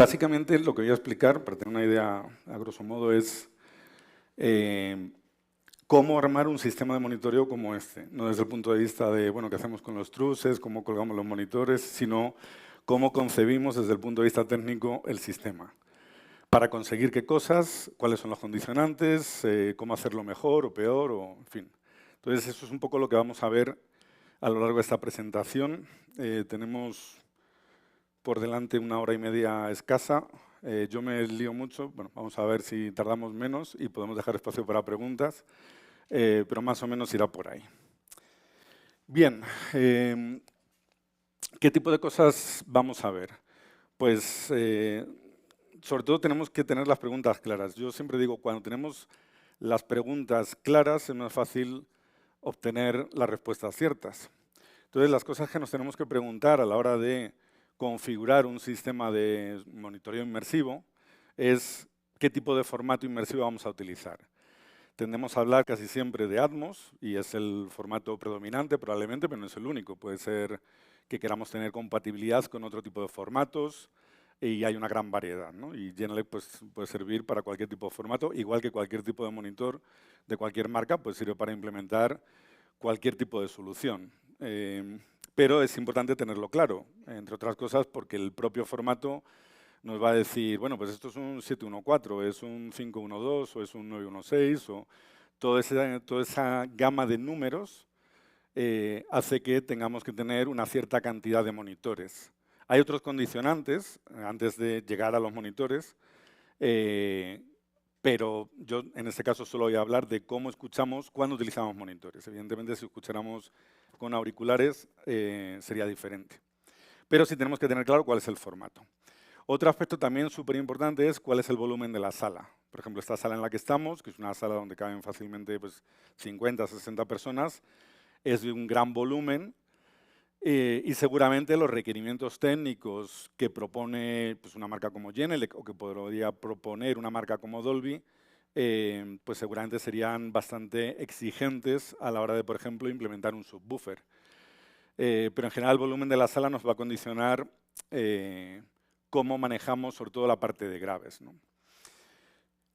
Básicamente lo que voy a explicar, para tener una idea a grosso modo, es cómo armar un sistema de monitoreo como este. No desde el punto de vista de, bueno, qué hacemos con los truces, cómo colgamos los monitores, sino cómo concebimos desde el punto de vista técnico el sistema. Para conseguir qué cosas, cuáles son los condicionantes, cómo hacerlo mejor o peor, o en fin. Entonces, eso es un poco lo que vamos a ver a lo largo de esta presentación. Tenemos por delante 1 hora y media escasa. Yo me lío mucho, bueno, vamos a ver si tardamos menos y podemos dejar espacio para preguntas, pero más o menos irá por ahí. Bien, ¿qué tipo de cosas vamos a ver? Pues, sobre todo tenemos que tener las preguntas claras. Yo siempre digo, cuando tenemos las preguntas claras es más fácil obtener las respuestas ciertas. Entonces, las cosas que nos tenemos que preguntar a la hora de configurar un sistema de monitoreo inmersivo es qué tipo de formato inmersivo vamos a utilizar. Tendemos a hablar casi siempre de Atmos, y es el formato predominante probablemente, pero no es el único. Puede ser que queramos tener compatibilidad con otro tipo de formatos, y hay una gran variedad, ¿no? Y Genelec pues, puede servir para cualquier tipo de formato, igual que cualquier tipo de monitor de cualquier marca, pues sirve para implementar cualquier tipo de solución. Pero es importante tenerlo claro, entre otras cosas porque el propio formato nos va a decir, bueno, pues esto es un 714, es un 512 o es un 916, o toda esa gama de números hace que tengamos que tener una cierta cantidad de monitores. Hay otros condicionantes antes de llegar a los monitores, pero yo en este caso solo voy a hablar de cómo escuchamos cuando utilizamos monitores. Evidentemente, si escucháramos con auriculares sería diferente. Pero sí tenemos que tener claro cuál es el formato. Otro aspecto también súper importante es cuál es el volumen de la sala. Por ejemplo, esta sala en la que estamos, que es una sala donde caben fácilmente pues, 50, 60 personas, es de un gran volumen, y seguramente los requerimientos técnicos que propone pues, una marca como Genelec o que podría proponer una marca como Dolby, pues seguramente serían bastante exigentes a la hora de, por ejemplo, implementar un subwoofer. Pero en general el volumen de la sala nos va a condicionar cómo manejamos sobre todo la parte de graves, ¿no?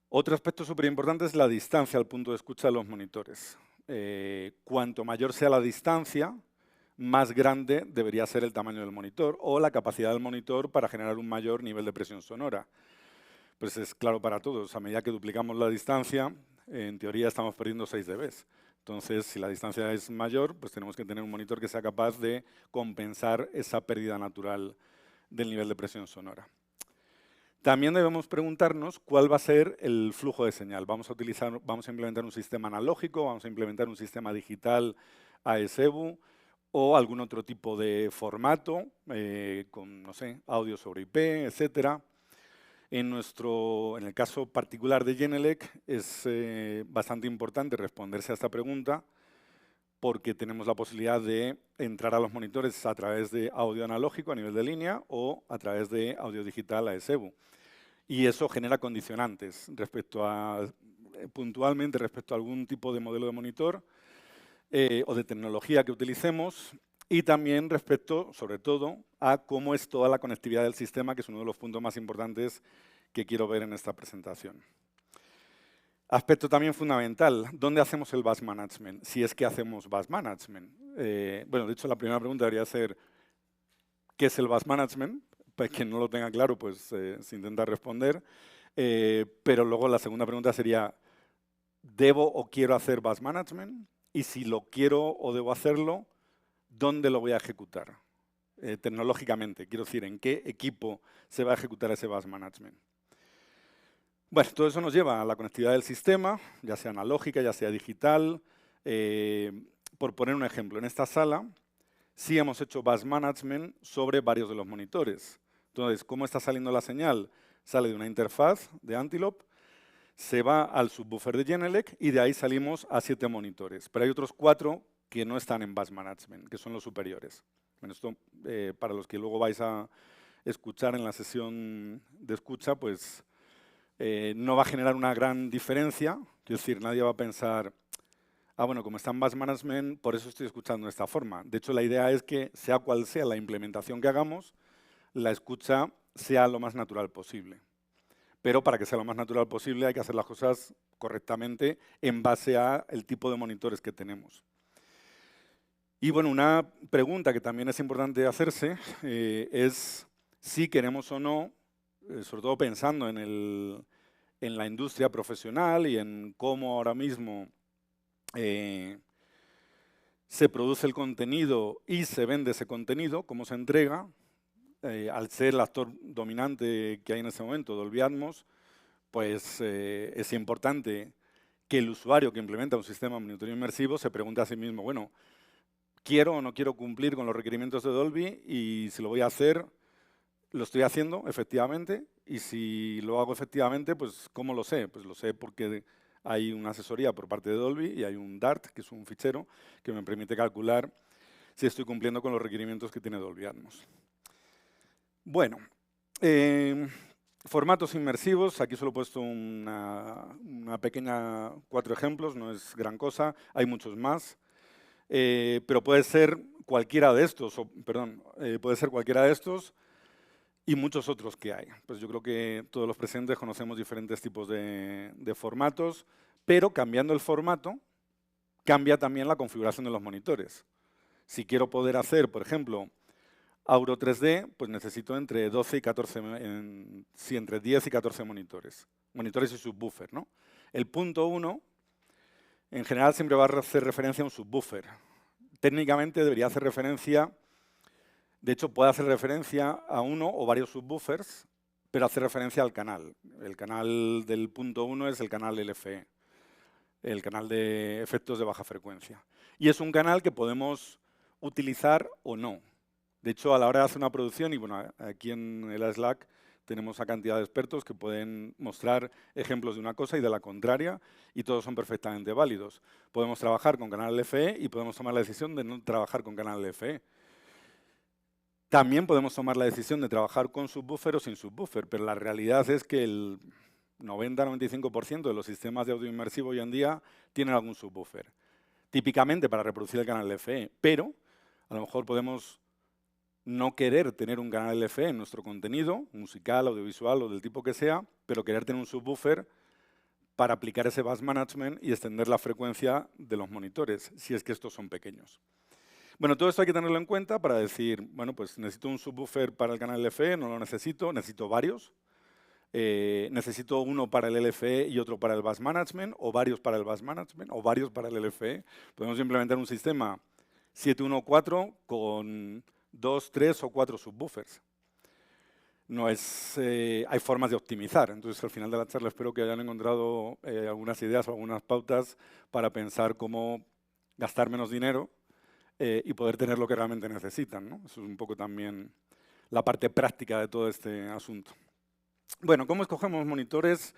Otro aspecto súper importante es la distancia al punto de escucha de los monitores. Cuanto mayor sea la distancia, más grande debería ser el tamaño del monitor o la capacidad del monitor para generar un mayor nivel de presión sonora. Pues es claro para todos, a medida que duplicamos la distancia, en teoría estamos perdiendo 6 dB. Entonces, si la distancia es mayor, pues tenemos que tener un monitor que sea capaz de compensar esa pérdida natural del nivel de presión sonora. También debemos preguntarnos cuál va a ser el flujo de señal. Vamos a implementar un sistema analógico, vamos a implementar un sistema digital ASEBU o algún otro tipo de formato con, no sé, audio sobre IP, etcétera. En el caso particular de Genelec es bastante importante responderse a esta pregunta porque tenemos la posibilidad de entrar a los monitores a través de audio analógico a nivel de línea o a través de audio digital ASEBU. Y eso genera condicionantes puntualmente respecto a algún tipo de modelo de monitor o de tecnología que utilicemos, y también respecto, sobre todo, a cómo es toda la conectividad del sistema, que es uno de los puntos más importantes que quiero ver en esta presentación. Aspecto también fundamental, ¿dónde hacemos el bus management? Si es que hacemos bus management. Bueno, de hecho, la primera pregunta debería ser, ¿qué es el bus management? Para quien no lo tenga claro, pues se intenta responder. Pero luego la segunda pregunta sería, ¿debo o quiero hacer bus management? Y si lo quiero o debo hacerlo, ¿dónde lo voy a ejecutar? Tecnológicamente, quiero decir, ¿en qué equipo se va a ejecutar ese bus management? Bueno, todo eso nos lleva a la conectividad del sistema, ya sea analógica, ya sea digital. Por poner un ejemplo, en esta sala sí hemos hecho bus management sobre varios de los monitores. Entonces, ¿cómo está saliendo la señal? Sale de una interfaz de Antelope, se va al subwoofer de Genelec y de ahí salimos a 7 monitores. Pero hay otros 4 que no están en bus management, que son los superiores. Bueno, esto para los que luego vais a escuchar en la sesión de escucha, pues no va a generar una gran diferencia. Quiero decir, nadie va a pensar, bueno, como está en bus management, por eso estoy escuchando de esta forma. De hecho, la idea es que, sea cual sea la implementación que hagamos, la escucha sea lo más natural posible. Pero para que sea lo más natural posible hay que hacer las cosas correctamente en base al tipo de monitores que tenemos. Y bueno, una pregunta que también es importante hacerse es si queremos o no, sobre todo pensando en la industria profesional y en cómo ahora mismo se produce el contenido y se vende ese contenido, cómo se entrega, al ser el actor dominante que hay en ese momento, Dolby Atmos, pues es importante que el usuario que implementa un sistema de monitoreo inmersivo se pregunte a sí mismo, bueno, ¿quiero o no quiero cumplir con los requerimientos de Dolby? Y si lo voy a hacer, ¿lo estoy haciendo efectivamente? Y si lo hago efectivamente, pues ¿cómo lo sé? Pues lo sé porque hay una asesoría por parte de Dolby y hay un Dart, que es un fichero, que me permite calcular si estoy cumpliendo con los requerimientos que tiene Dolby Atmos. Bueno, formatos inmersivos. Aquí solo he puesto una pequeña 4 ejemplos, no es gran cosa, hay muchos más. Pero puede ser cualquiera de estos, puede ser cualquiera de estos y muchos otros que hay. Pues yo creo que todos los presentes conocemos diferentes tipos de formatos, pero cambiando el formato, cambia también la configuración de los monitores. Si quiero poder hacer, por ejemplo, Auro 3D, pues necesito entre 12 y 14, entre 10 y 14 monitores. Monitores y subwoofer, ¿no? El punto 1, en general, siempre va a hacer referencia a un subwoofer. Técnicamente debería hacer referencia, de hecho puede hacer referencia a uno o varios subwoofers, pero hace referencia al canal. El canal del punto 1 es el canal LFE, el canal de efectos de baja frecuencia. Y es un canal que podemos utilizar o no. De hecho, a la hora de hacer una producción, y bueno, aquí en el Slack tenemos a cantidad de expertos que pueden mostrar ejemplos de una cosa y de la contraria, y todos son perfectamente válidos. Podemos trabajar con canal LFE y podemos tomar la decisión de no trabajar con canal LFE. También podemos tomar la decisión de trabajar con subwoofer o sin subwoofer, pero la realidad es que el 90-95% de los sistemas de audio inmersivo hoy en día tienen algún subwoofer. Típicamente para reproducir el canal LFE, pero a lo mejor podemos no querer tener un canal LFE en nuestro contenido, musical, audiovisual o del tipo que sea, pero querer tener un subwoofer para aplicar ese bus management y extender la frecuencia de los monitores, si es que estos son pequeños. Bueno, todo esto hay que tenerlo en cuenta para decir, bueno, pues necesito un subwoofer para el canal LFE, no lo necesito varios. Necesito uno para el LFE y otro para el bus management, o varios para el bus management, o varios para el LFE. Podemos implementar un sistema 714 con 2, 3 o 4 subwoofers. No es, hay formas de optimizar. Entonces, al final de la charla espero que hayan encontrado algunas ideas o algunas pautas para pensar cómo gastar menos dinero y poder tener lo que realmente necesitan, ¿no? Eso es un poco también la parte práctica de todo este asunto. Bueno, ¿cómo escogemos monitores?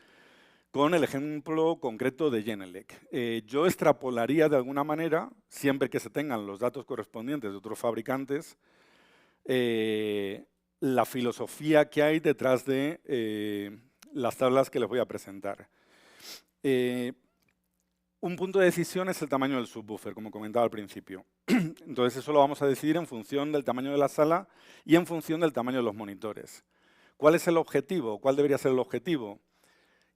Con el ejemplo concreto de Genelec. Yo extrapolaría de alguna manera, siempre que se tengan los datos correspondientes de otros fabricantes, la filosofía que hay detrás de las tablas que les voy a presentar. Un punto de decisión es el tamaño del subwoofer, como comentaba al principio. Entonces eso lo vamos a decidir en función del tamaño de la sala y en función del tamaño de los monitores. ¿Cuál es el objetivo? ¿Cuál debería ser el objetivo?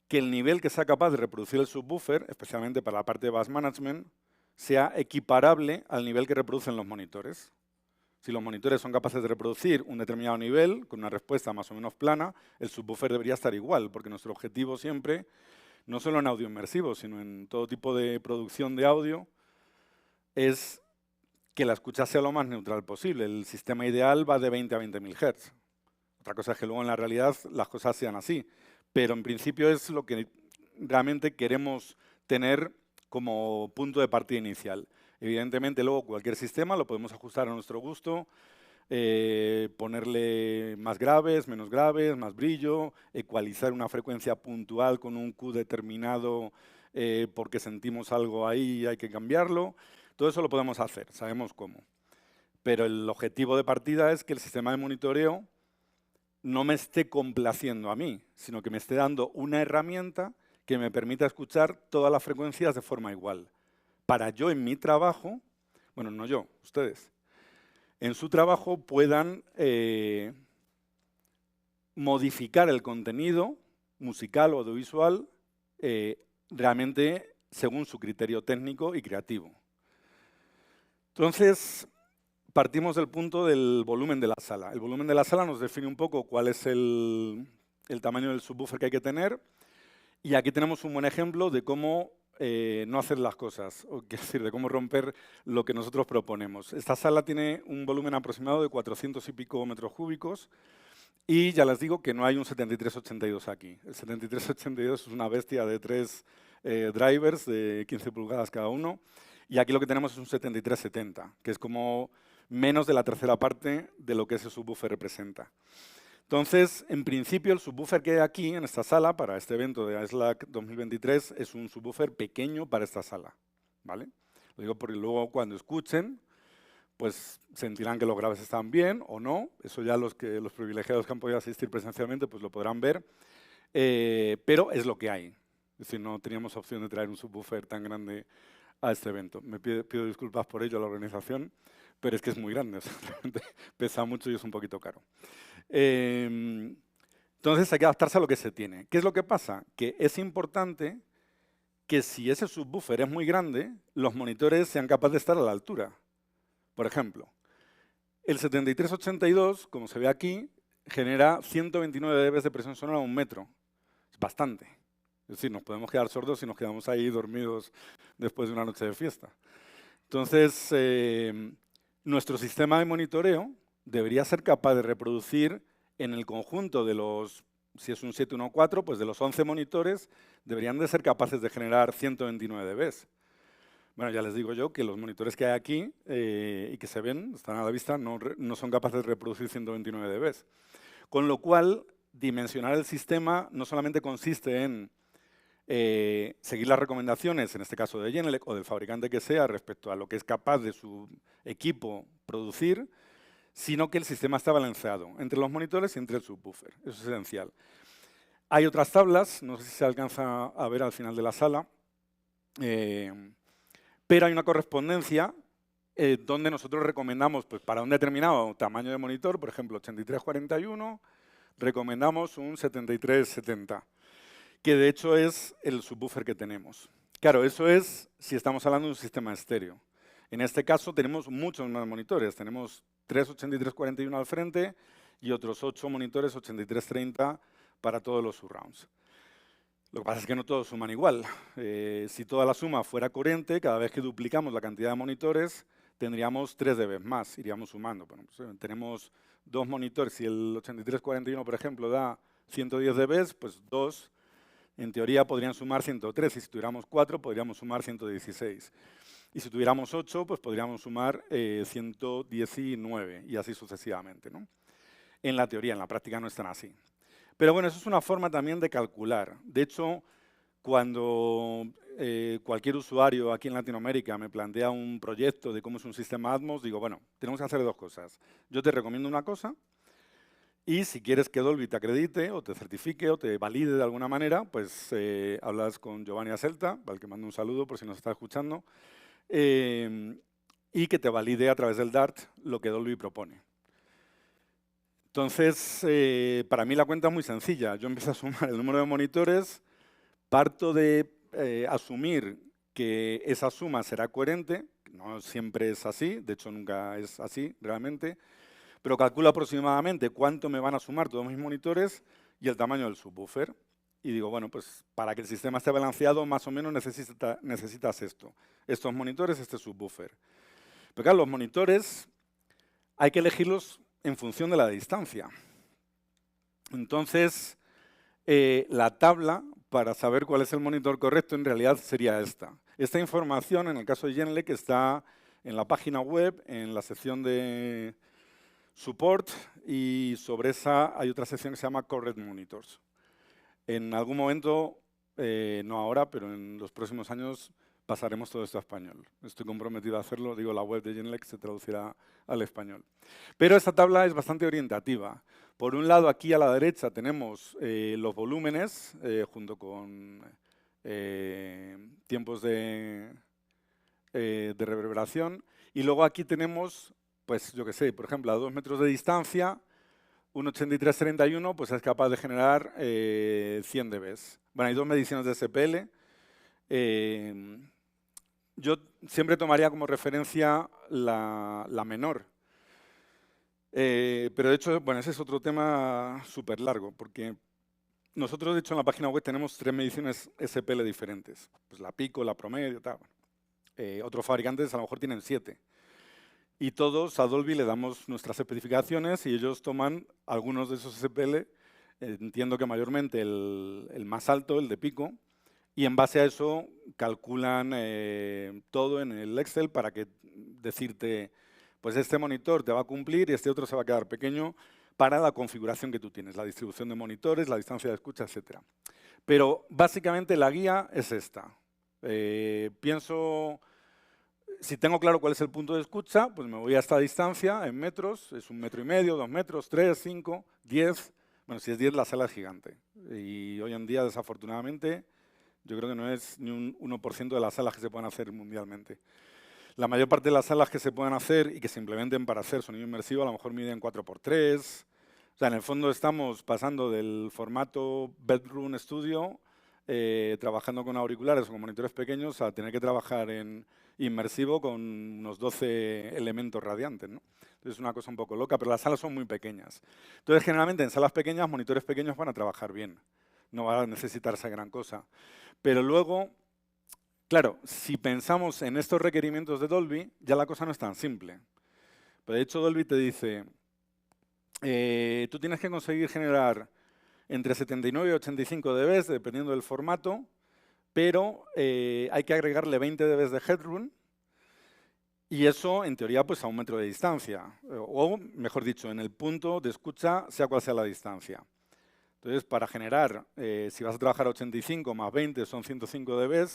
Que el nivel que sea capaz de reproducir el subwoofer, especialmente para la parte de bus management, sea equiparable al nivel que reproducen los monitores. Si los monitores son capaces de reproducir un determinado nivel, con una respuesta más o menos plana, el subwoofer debería estar igual, porque nuestro objetivo siempre, no solo en audio inmersivo, sino en todo tipo de producción de audio, es que la escucha sea lo más neutral posible. El sistema ideal va de 20 a 20.000 Hz. Otra cosa es que luego en la realidad las cosas sean así, pero en principio es lo que realmente queremos tener como punto de partida inicial. Evidentemente luego cualquier sistema lo podemos ajustar a nuestro gusto, ponerle más graves, menos graves, más brillo, ecualizar una frecuencia puntual con un Q determinado porque sentimos algo ahí y hay que cambiarlo. Todo eso lo podemos hacer, sabemos cómo. Pero el objetivo de partida es que el sistema de monitoreo no me esté complaciendo a mí, sino que me esté dando una herramienta que me permita escuchar todas las frecuencias de forma igual. Para yo en mi trabajo, bueno, no yo, ustedes, en su trabajo puedan modificar el contenido musical o audiovisual realmente según su criterio técnico y creativo. Entonces, partimos del punto del volumen de la sala. El volumen de la sala nos define un poco cuál es el tamaño del subwoofer que hay que tener. Y aquí tenemos un buen ejemplo de cómo no hacer las cosas, o quiero decir, de cómo romper lo que nosotros proponemos. Esta sala tiene un volumen aproximado de 400 y pico metros cúbicos y ya les digo que no hay un 7382 aquí. El 7382 es una bestia de 3 drivers de 15 pulgadas cada uno y aquí lo que tenemos es un 7370, que es como menos de la tercera parte de lo que ese subwoofer representa. Entonces, en principio, el subwoofer que hay aquí, en esta sala, para este evento de ASLAC 2023, es un subwoofer pequeño para esta sala, ¿vale? Lo digo porque luego cuando escuchen, pues sentirán que los graves están bien o no. Eso ya los privilegiados que han podido asistir presencialmente, pues lo podrán ver. Pero es lo que hay. Es decir, no teníamos opción de traer un subwoofer tan grande a este evento. Me pido disculpas por ello a la organización, pero es que es muy grande, o sea, realmente pesa mucho y es un poquito caro. Entonces hay que adaptarse a lo que se tiene. ¿Qué es lo que pasa? Que es importante que si ese subwoofer es muy grande, los monitores sean capaces de estar a la altura. Por ejemplo, el 7382, como se ve aquí, genera 129 dB de presión sonora a 1 metro. Es bastante. Es decir, nos podemos quedar sordos si nos quedamos ahí dormidos después de una noche de fiesta. Entonces, nuestro sistema de monitoreo debería ser capaz de reproducir en el conjunto de los, si es un 714, pues de los 11 monitores, deberían de ser capaces de generar 129 dB. Bueno, ya les digo yo que los monitores que hay aquí y que se ven, están a la vista, no son capaces de reproducir 129 dB. Con lo cual, dimensionar el sistema no solamente consiste en seguir las recomendaciones, en este caso de Genelec o del fabricante que sea, respecto a lo que es capaz de su equipo producir, sino que el sistema está balanceado entre los monitores y entre el subwoofer. Eso es esencial. Hay otras tablas, no sé si se alcanza a ver al final de la sala, pero hay una correspondencia donde nosotros recomendamos, pues, para un determinado tamaño de monitor, por ejemplo, 8341, recomendamos un 7370, que de hecho es el subwoofer que tenemos. Claro, eso es si estamos hablando de un sistema estéreo. En este caso tenemos muchos más monitores, tenemos 3 8341 al frente y otros 8 monitores 8330 para todos los surrounds. Lo que pasa es que no todos suman igual. Si toda la suma fuera coherente, cada vez que duplicamos la cantidad de monitores, tendríamos 3 dB más, iríamos sumando. Bueno, pues, tenemos 2 monitores, si el 8341, por ejemplo, da 110 dB, pues 2, en teoría, podrían sumar 103, y si tuviéramos 4, podríamos sumar 116. Y si tuviéramos 8, pues podríamos sumar 119, y así sucesivamente, ¿no? En la teoría, en la práctica no es tan así. Pero bueno, eso es una forma también de calcular. De hecho, cuando cualquier usuario aquí en Latinoamérica me plantea un proyecto de cómo es un sistema Atmos, digo, bueno, tenemos que hacer dos cosas. Yo te recomiendo una cosa, y si quieres que Dolby te acredite, o te certifique, o te valide de alguna manera, pues hablas con Giovanni Aselta, al que mando un saludo por si nos está escuchando, y que te valide a través del DART lo que Dolby propone. Entonces, para mí la cuenta es muy sencilla. Yo empiezo a sumar el número de monitores, parto de asumir que esa suma será coherente, no siempre es así, de hecho nunca es así realmente, pero calculo aproximadamente cuánto me van a sumar todos mis monitores y el tamaño del subwoofer. Y digo, bueno, pues para que el sistema esté balanceado, más o menos necesitas esto. Estos monitores, este subwoofer. Pero claro, los monitores hay que elegirlos en función de la distancia. Entonces, la tabla para saber cuál es el monitor correcto en realidad sería esta. Esta información, en el caso de Genelec, está en la página web, en la sección de Support, y sobre esa hay otra sección que se llama Correct Monitors. En algún momento, no ahora, pero en los próximos años, pasaremos todo esto a español. Estoy comprometido a hacerlo, digo, la web de Genelec se traducirá al español. Pero esta tabla es bastante orientativa. Por un lado, aquí a la derecha tenemos los volúmenes, junto con tiempos de reverberación, y luego aquí tenemos, pues yo qué sé, por ejemplo, a 2 metros de distancia, un 8331 pues es capaz de generar 100 dB. Bueno, hay dos mediciones de SPL. Yo siempre tomaría como referencia la menor. Pero de hecho, bueno, ese es otro tema súper largo, porque nosotros, de hecho, en la página web tenemos 3 mediciones SPL diferentes. Pues la pico, la promedio, tal. Otros fabricantes a lo mejor tienen 7. Y todos a Dolby le damos nuestras especificaciones y ellos toman algunos de esos SPL, entiendo que mayormente el más alto, el de pico, y en base a eso calculan todo en el Excel para que decirte, pues este monitor te va a cumplir y este otro se va a quedar pequeño para la configuración que tú tienes, la distribución de monitores, la distancia de escucha, etc. Pero básicamente la guía es esta. Si tengo claro cuál es el punto de escucha, pues me voy a esta distancia en metros, es 1,5 metros, 2 metros, 3, 5, 10. Bueno, si es 10 la sala es gigante. Y hoy en día, desafortunadamente, yo creo que no es ni un 1% de las salas que se pueden hacer mundialmente. La mayor parte de las salas que se pueden hacer y que se implementen para hacer sonido inmersivo a lo mejor miden 4x3. O sea, en el fondo estamos pasando del formato Bedroom Studio, trabajando con auriculares o con monitores pequeños, a tener que trabajar en inmersivo con unos 12 elementos radiantes, ¿no? Entonces es una cosa un poco loca, pero las salas son muy pequeñas. Entonces, generalmente en salas pequeñas, monitores pequeños van a trabajar bien. No va a necesitarse gran cosa. Pero luego, claro, si pensamos en estos requerimientos de Dolby, ya la cosa no es tan simple. Pero de hecho, Dolby te dice, tú tienes que conseguir generar entre 79 y 85 dB, dependiendo del formato, pero hay que agregarle 20 dB de headroom, y eso, en teoría, pues a 1 metro de distancia. O, mejor dicho, en el punto de escucha, sea cual sea la distancia. Entonces, para generar, si vas a trabajar a 85 más 20 son 105 dB,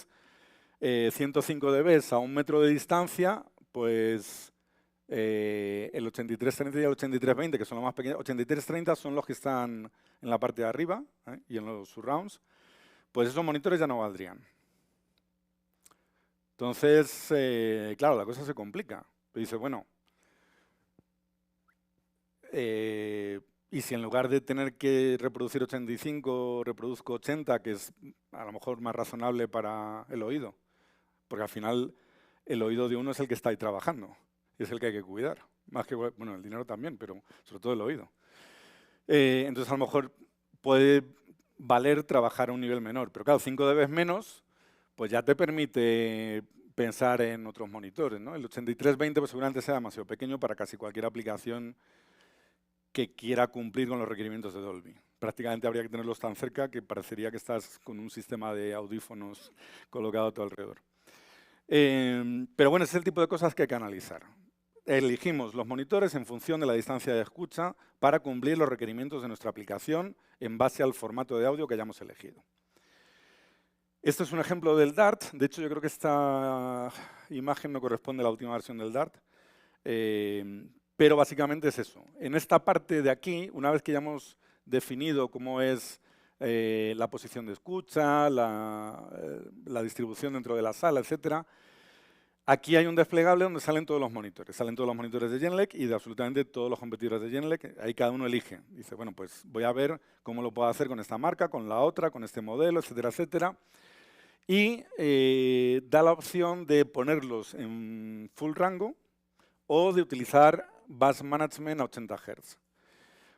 105 dB a 1 metro de distancia, pues el 8330 y el 8320, que son los más pequeños, 8330 son los que están en la parte de arriba y en los surrounds, pues esos monitores ya no valdrían. Entonces, claro, la cosa se complica. Dice, bueno, y si en lugar de tener que reproducir 85, reproduzco 80, que es a lo mejor más razonable para el oído, porque al final el oído de uno es el que está ahí trabajando, y es el que hay que cuidar. Más que, bueno, el dinero también, pero sobre todo el oído. Entonces a lo mejor puede valer trabajar a un nivel menor, pero claro, 5 dB menos, pues ya te permite pensar en otros monitores, ¿no? El 8320 pues seguramente sea demasiado pequeño para casi cualquier aplicación que quiera cumplir con los requerimientos de Dolby. Prácticamente habría que tenerlos tan cerca que parecería que estás con un sistema de audífonos colocado a tu alrededor. Pero bueno, ese es el tipo de cosas que hay que analizar. Elegimos los monitores en función de la distancia de escucha para cumplir los requerimientos de nuestra aplicación en base al formato de audio que hayamos elegido. Este es un ejemplo del Dart. De hecho, yo creo que esta imagen no corresponde a la última versión del Dart. Pero básicamente es eso. En esta parte de aquí, una vez que ya hemos definido cómo es la posición de escucha, la distribución dentro de la sala, etc., aquí hay un desplegable donde salen todos los monitores. Salen todos los monitores de Genelec y de absolutamente todos los competidores de Genelec. Ahí cada uno elige. Dice, bueno, pues voy a ver cómo lo puedo hacer con esta marca, con la otra, con este modelo, etcétera, etcétera. Y da la opción de ponerlos en full rango o de utilizar Bus Management a 80 Hz.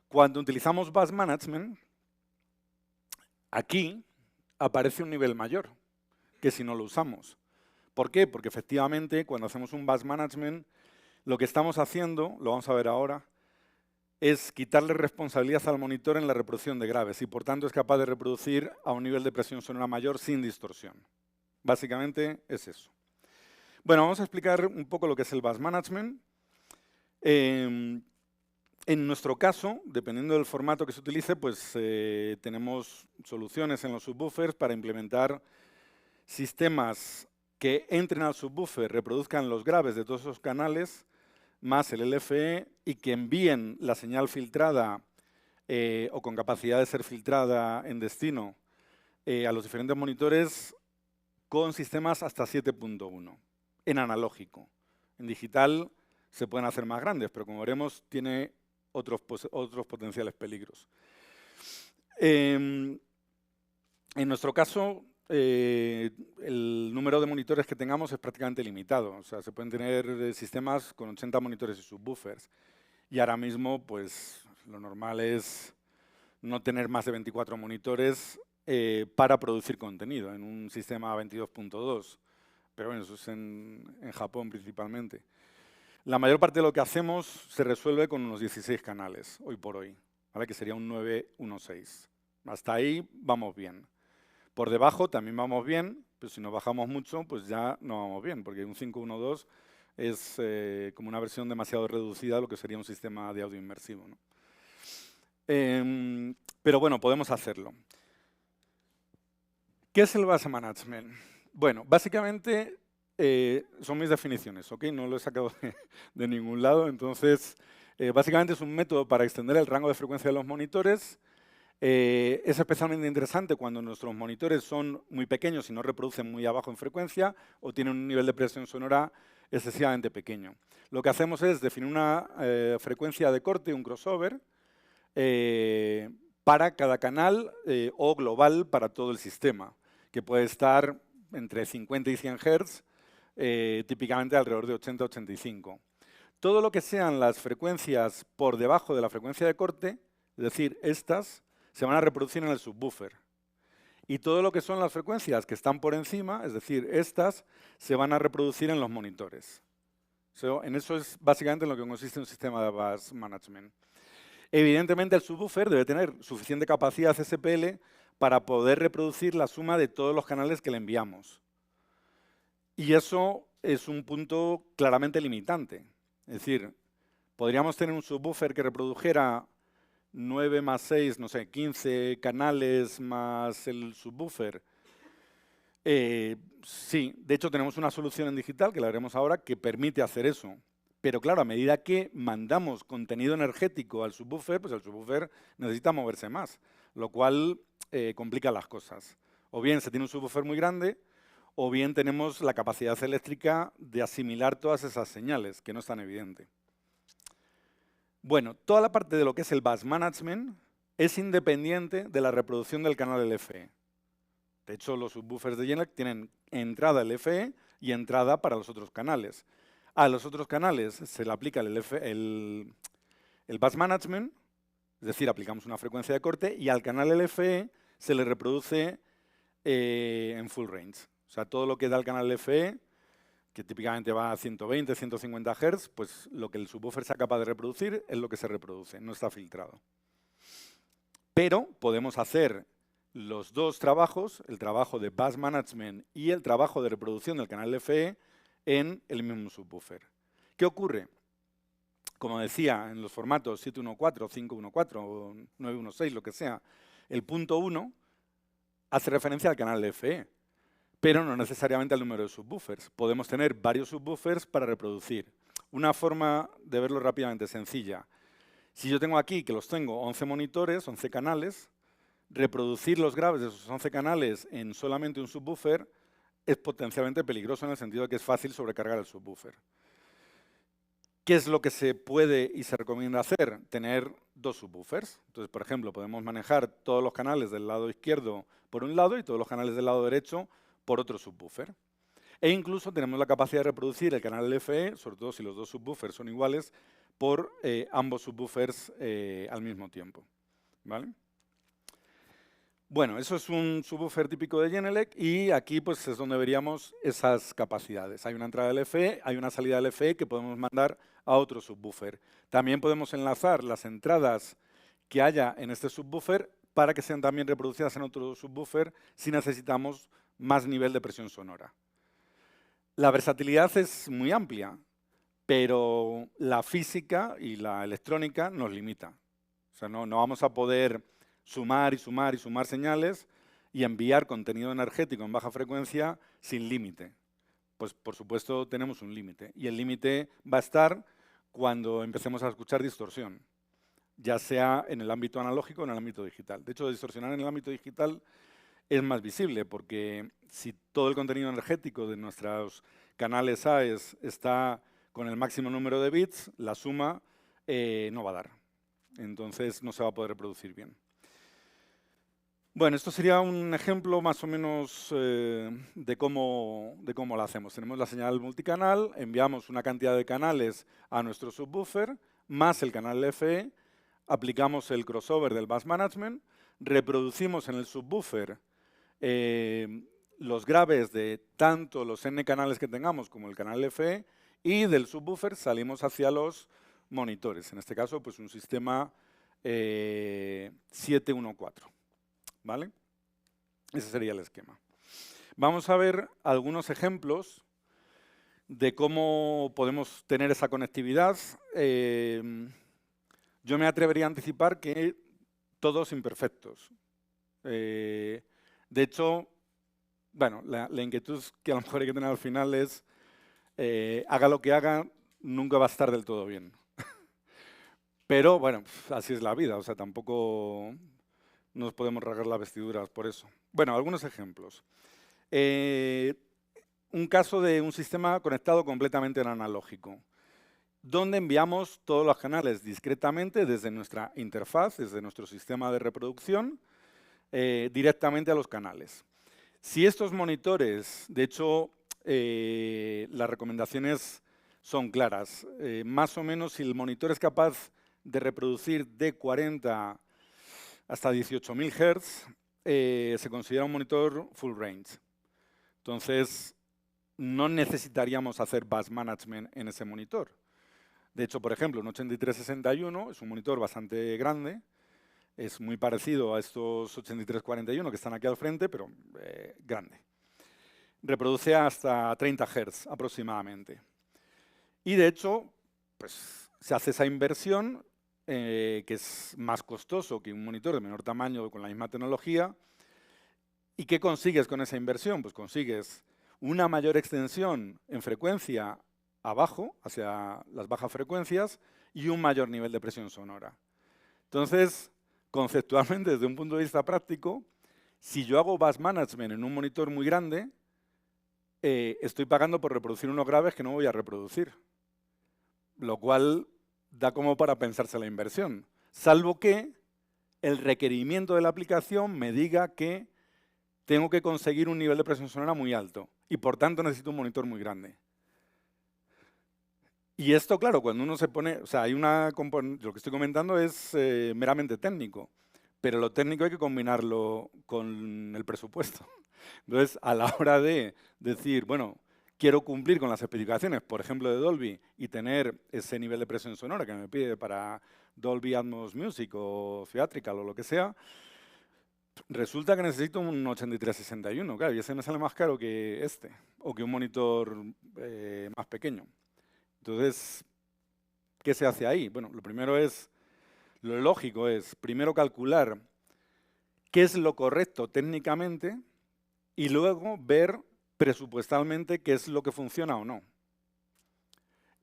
Cuando utilizamos Bus Management, aquí aparece un nivel mayor que si no lo usamos. ¿Por qué? Porque efectivamente cuando hacemos un Bus Management, lo que estamos haciendo, lo vamos a ver ahora, es quitarle responsabilidad al monitor en la reproducción de graves y por tanto es capaz de reproducir a un nivel de presión sonora mayor sin distorsión. Básicamente es eso. Bueno, vamos a explicar un poco lo que es el Bus Management. En nuestro caso, dependiendo del formato que se utilice, pues tenemos soluciones en los subwoofers para implementar sistemas que entren al subwoofer, reproduzcan los graves de todos esos canales, más el LFE, y que envíen la señal filtrada o con capacidad de ser filtrada en destino a los diferentes monitores con sistemas hasta 7.1, en analógico. En digital se pueden hacer más grandes, pero como veremos, tiene otros potenciales peligros. En nuestro caso, el número de monitores que tengamos es prácticamente limitado. O sea, se pueden tener sistemas con 80 monitores y subwoofers. Y ahora mismo, pues, lo normal es no tener más de 24 monitores para producir contenido en un sistema 22.2. Pero bueno, eso es en Japón principalmente. La mayor parte de lo que hacemos se resuelve con unos 16 canales, hoy por hoy, ¿vale? Que sería un 916. Hasta ahí vamos bien. Por debajo también vamos bien, pero si nos bajamos mucho, pues ya no vamos bien, porque un 512 es como una versión demasiado reducida de lo que sería un sistema de audio inmersivo, ¿no? Pero bueno, podemos hacerlo. ¿Qué es el bus management? Bueno, básicamente son mis definiciones, ¿ok? No lo he sacado de ningún lado. Entonces, básicamente es un método para extender el rango de frecuencia de los monitores. Es especialmente interesante cuando nuestros monitores son muy pequeños y no reproducen muy abajo en frecuencia o tienen un nivel de presión sonora excesivamente pequeño. Lo que hacemos es definir una frecuencia de corte, un crossover, para cada canal o global para todo el sistema, que puede estar entre 50 y 100 Hz, típicamente alrededor de 80-85. Todo lo que sean las frecuencias por debajo de la frecuencia de corte, es decir, estas, se van a reproducir en el subwoofer. Y todo lo que son las frecuencias que están por encima, es decir, estas, se van a reproducir en los monitores. En eso es básicamente en lo que consiste un sistema de bus management. Evidentemente, el subwoofer debe tener suficiente capacidad SPL para poder reproducir la suma de todos los canales que le enviamos. Y eso es un punto claramente limitante. Es decir, podríamos tener un subwoofer que reprodujera 9 más 6, no sé, 15 canales más el subwoofer. Sí, de hecho tenemos una solución en digital, que la veremos ahora, que permite hacer eso. Pero claro, a medida que mandamos contenido energético al subwoofer, pues el subwoofer necesita moverse más, lo cual complica las cosas. O bien se tiene un subwoofer muy grande, o bien tenemos la capacidad eléctrica de asimilar todas esas señales, que no es tan evidente. Bueno, toda la parte de lo que es el bus management es independiente de la reproducción del canal LFE. De hecho, los subwoofers de Genelec tienen entrada LFE y entrada para los otros canales. A los otros canales se le aplica el bus management, es decir, aplicamos una frecuencia de corte, y al canal LFE se le reproduce en full range. O sea, todo lo que da el canal LFE, que típicamente va a 120, 150 Hz, pues lo que el subwoofer sea capaz de reproducir es lo que se reproduce, no está filtrado. Pero podemos hacer los dos trabajos, el trabajo de bus management y el trabajo de reproducción del canal LFE, en el mismo subwoofer. ¿Qué ocurre? Como decía, en los formatos 714, 514 o 916, lo que sea, el punto 1 hace referencia al canal LFE, pero no necesariamente al número de subwoofers. Podemos tener varios subwoofers para reproducir. Una forma de verlo rápidamente sencilla. Si yo tengo aquí, que los tengo, 11 monitores, 11 canales, reproducir los graves de esos 11 canales en solamente un subwoofer es potencialmente peligroso en el sentido de que es fácil sobrecargar el subwoofer. ¿Qué es lo que se puede y se recomienda hacer? Tener dos subwoofers. Entonces, por ejemplo, podemos manejar todos los canales del lado izquierdo por un lado y todos los canales del lado derecho por otro subwoofer. E incluso tenemos la capacidad de reproducir el canal LFE, sobre todo si los dos subwoofers son iguales, por ambos subwoofers al mismo tiempo. ¿Vale? Bueno, eso es un subwoofer típico de Genelec y aquí pues es donde veríamos esas capacidades. Hay una entrada LFE, hay una salida LFE que podemos mandar a otro subwoofer. También podemos enlazar las entradas que haya en este subwoofer para que sean también reproducidas en otro subwoofer si necesitamos más nivel de presión sonora. La versatilidad es muy amplia, pero la física y la electrónica nos limita. O sea, no vamos a poder sumar y sumar y sumar señales y enviar contenido energético en baja frecuencia sin límite. Pues por supuesto tenemos un límite y el límite va a estar cuando empecemos a escuchar distorsión, ya sea en el ámbito analógico o en el ámbito digital. De hecho, distorsionar en el ámbito digital es más visible porque si todo el contenido energético de nuestros canales AES está con el máximo número de bits, la suma no va a dar. Entonces no se va a poder reproducir bien. Bueno, esto sería un ejemplo más o menos de cómo lo hacemos. Tenemos la señal multicanal, enviamos una cantidad de canales a nuestro subwoofer, más el canal LFE, aplicamos el crossover del bus management, reproducimos en el subwoofer los graves de tanto los N canales que tengamos como el canal LFE, y del subwoofer salimos hacia los monitores. En este caso, pues un sistema 714. ¿Vale? Ese sería el esquema. Vamos a ver algunos ejemplos de cómo podemos tener esa conectividad. Yo me atrevería a anticipar que todos imperfectos. De hecho, bueno, la inquietud que a lo mejor hay que tener al final es, haga lo que haga, nunca va a estar del todo bien. Pero bueno, así es la vida, o sea, tampoco nos podemos rasgar las vestiduras por eso. Bueno, algunos ejemplos. Un caso de un sistema conectado completamente en analógico, donde enviamos todos los canales discretamente desde nuestra interfaz, desde nuestro sistema de reproducción, directamente a los canales. Si estos monitores, de hecho, las recomendaciones son claras. Más o menos, si el monitor es capaz de reproducir de 40 hasta 18.000 Hz, se considera un monitor full range. Entonces, no necesitaríamos hacer bus management en ese monitor. De hecho, por ejemplo, un 8361 es un monitor bastante grande, es muy parecido a estos 8341 que están aquí al frente, pero grande. Reproduce hasta 30 Hz aproximadamente. Y de hecho, pues, se hace esa inversión, que es más costoso que un monitor de menor tamaño con la misma tecnología. ¿Y qué consigues con esa inversión? Pues consigues una mayor extensión en frecuencia abajo, hacia las bajas frecuencias, y un mayor nivel de presión sonora. Entonces, conceptualmente, desde un punto de vista práctico, si yo hago bus management en un monitor muy grande, estoy pagando por reproducir unos graves que no voy a reproducir. Lo cual da como para pensarse la inversión, salvo que el requerimiento de la aplicación me diga que tengo que conseguir un nivel de presión sonora muy alto y por tanto necesito un monitor muy grande. Y esto, claro, cuando uno se pone, o sea, hay una componente, lo que estoy comentando es meramente técnico, pero lo técnico hay que combinarlo con el presupuesto. Entonces, a la hora de decir, bueno, quiero cumplir con las especificaciones, por ejemplo, de Dolby, y tener ese nivel de presión sonora que me pide para Dolby Atmos Music o Theatrical o lo que sea, resulta que necesito un 8361, claro, y ese me sale más caro que este, o que un monitor más pequeño. Entonces, ¿qué se hace ahí? Bueno, lo lógico es primero calcular qué es lo correcto técnicamente y luego ver presupuestalmente qué es lo que funciona o no.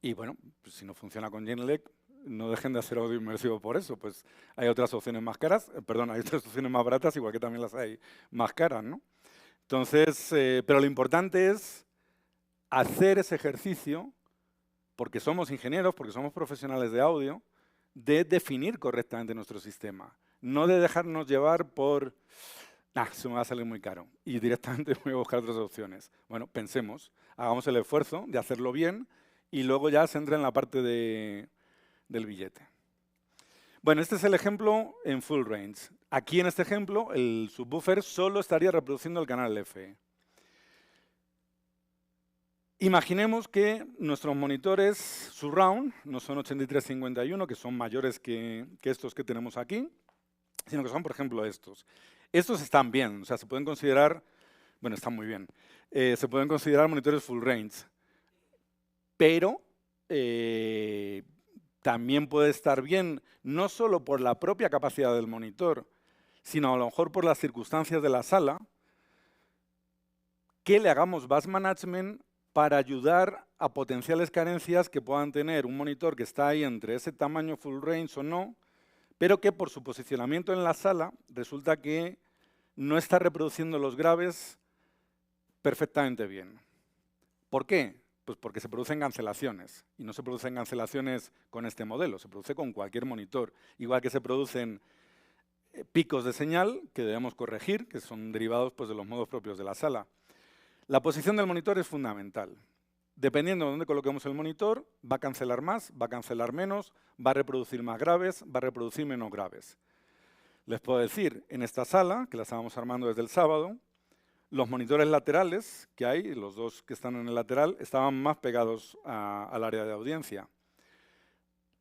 Y bueno, pues si no funciona con Genelec, no dejen de hacer audio inmersivo por eso, pues hay otras opciones más caras, hay otras opciones más baratas, igual que también las hay más caras, ¿no? Entonces, pero lo importante es hacer ese ejercicio, porque somos ingenieros, porque somos profesionales de audio, de definir correctamente nuestro sistema, no de dejarnos llevar por, eso me va a salir muy caro, y directamente voy a buscar otras opciones. Bueno, pensemos, hagamos el esfuerzo de hacerlo bien, y luego ya se entra en la parte del billete. Bueno, este es el ejemplo en full range. Aquí en este ejemplo, el subwoofer solo estaría reproduciendo el canal LFE. Imaginemos que nuestros monitores surround no son 8351, que son mayores que estos que tenemos aquí, sino que son, por ejemplo, estos. Estos están bien, o sea, se pueden considerar, bueno, están muy bien, se pueden considerar monitores full range, pero también puede estar bien, no solo por la propia capacidad del monitor, sino a lo mejor por las circunstancias de la sala, que le hagamos bus management para ayudar a potenciales carencias que puedan tener un monitor que está ahí entre ese tamaño full range o no, pero que por su posicionamiento en la sala resulta que no está reproduciendo los graves perfectamente bien. ¿Por qué? Pues porque se producen cancelaciones. Y no se producen cancelaciones con este modelo, se produce con cualquier monitor. Igual que se producen picos de señal que debemos corregir, que son derivados pues, de los modos propios de la sala. La posición del monitor es fundamental. Dependiendo de dónde coloquemos el monitor, va a cancelar más, va a cancelar menos, va a reproducir más graves, va a reproducir menos graves. Les puedo decir, en esta sala, que la estábamos armando desde el sábado, los monitores laterales que hay, los dos que están en el lateral, estaban más pegados al área de audiencia.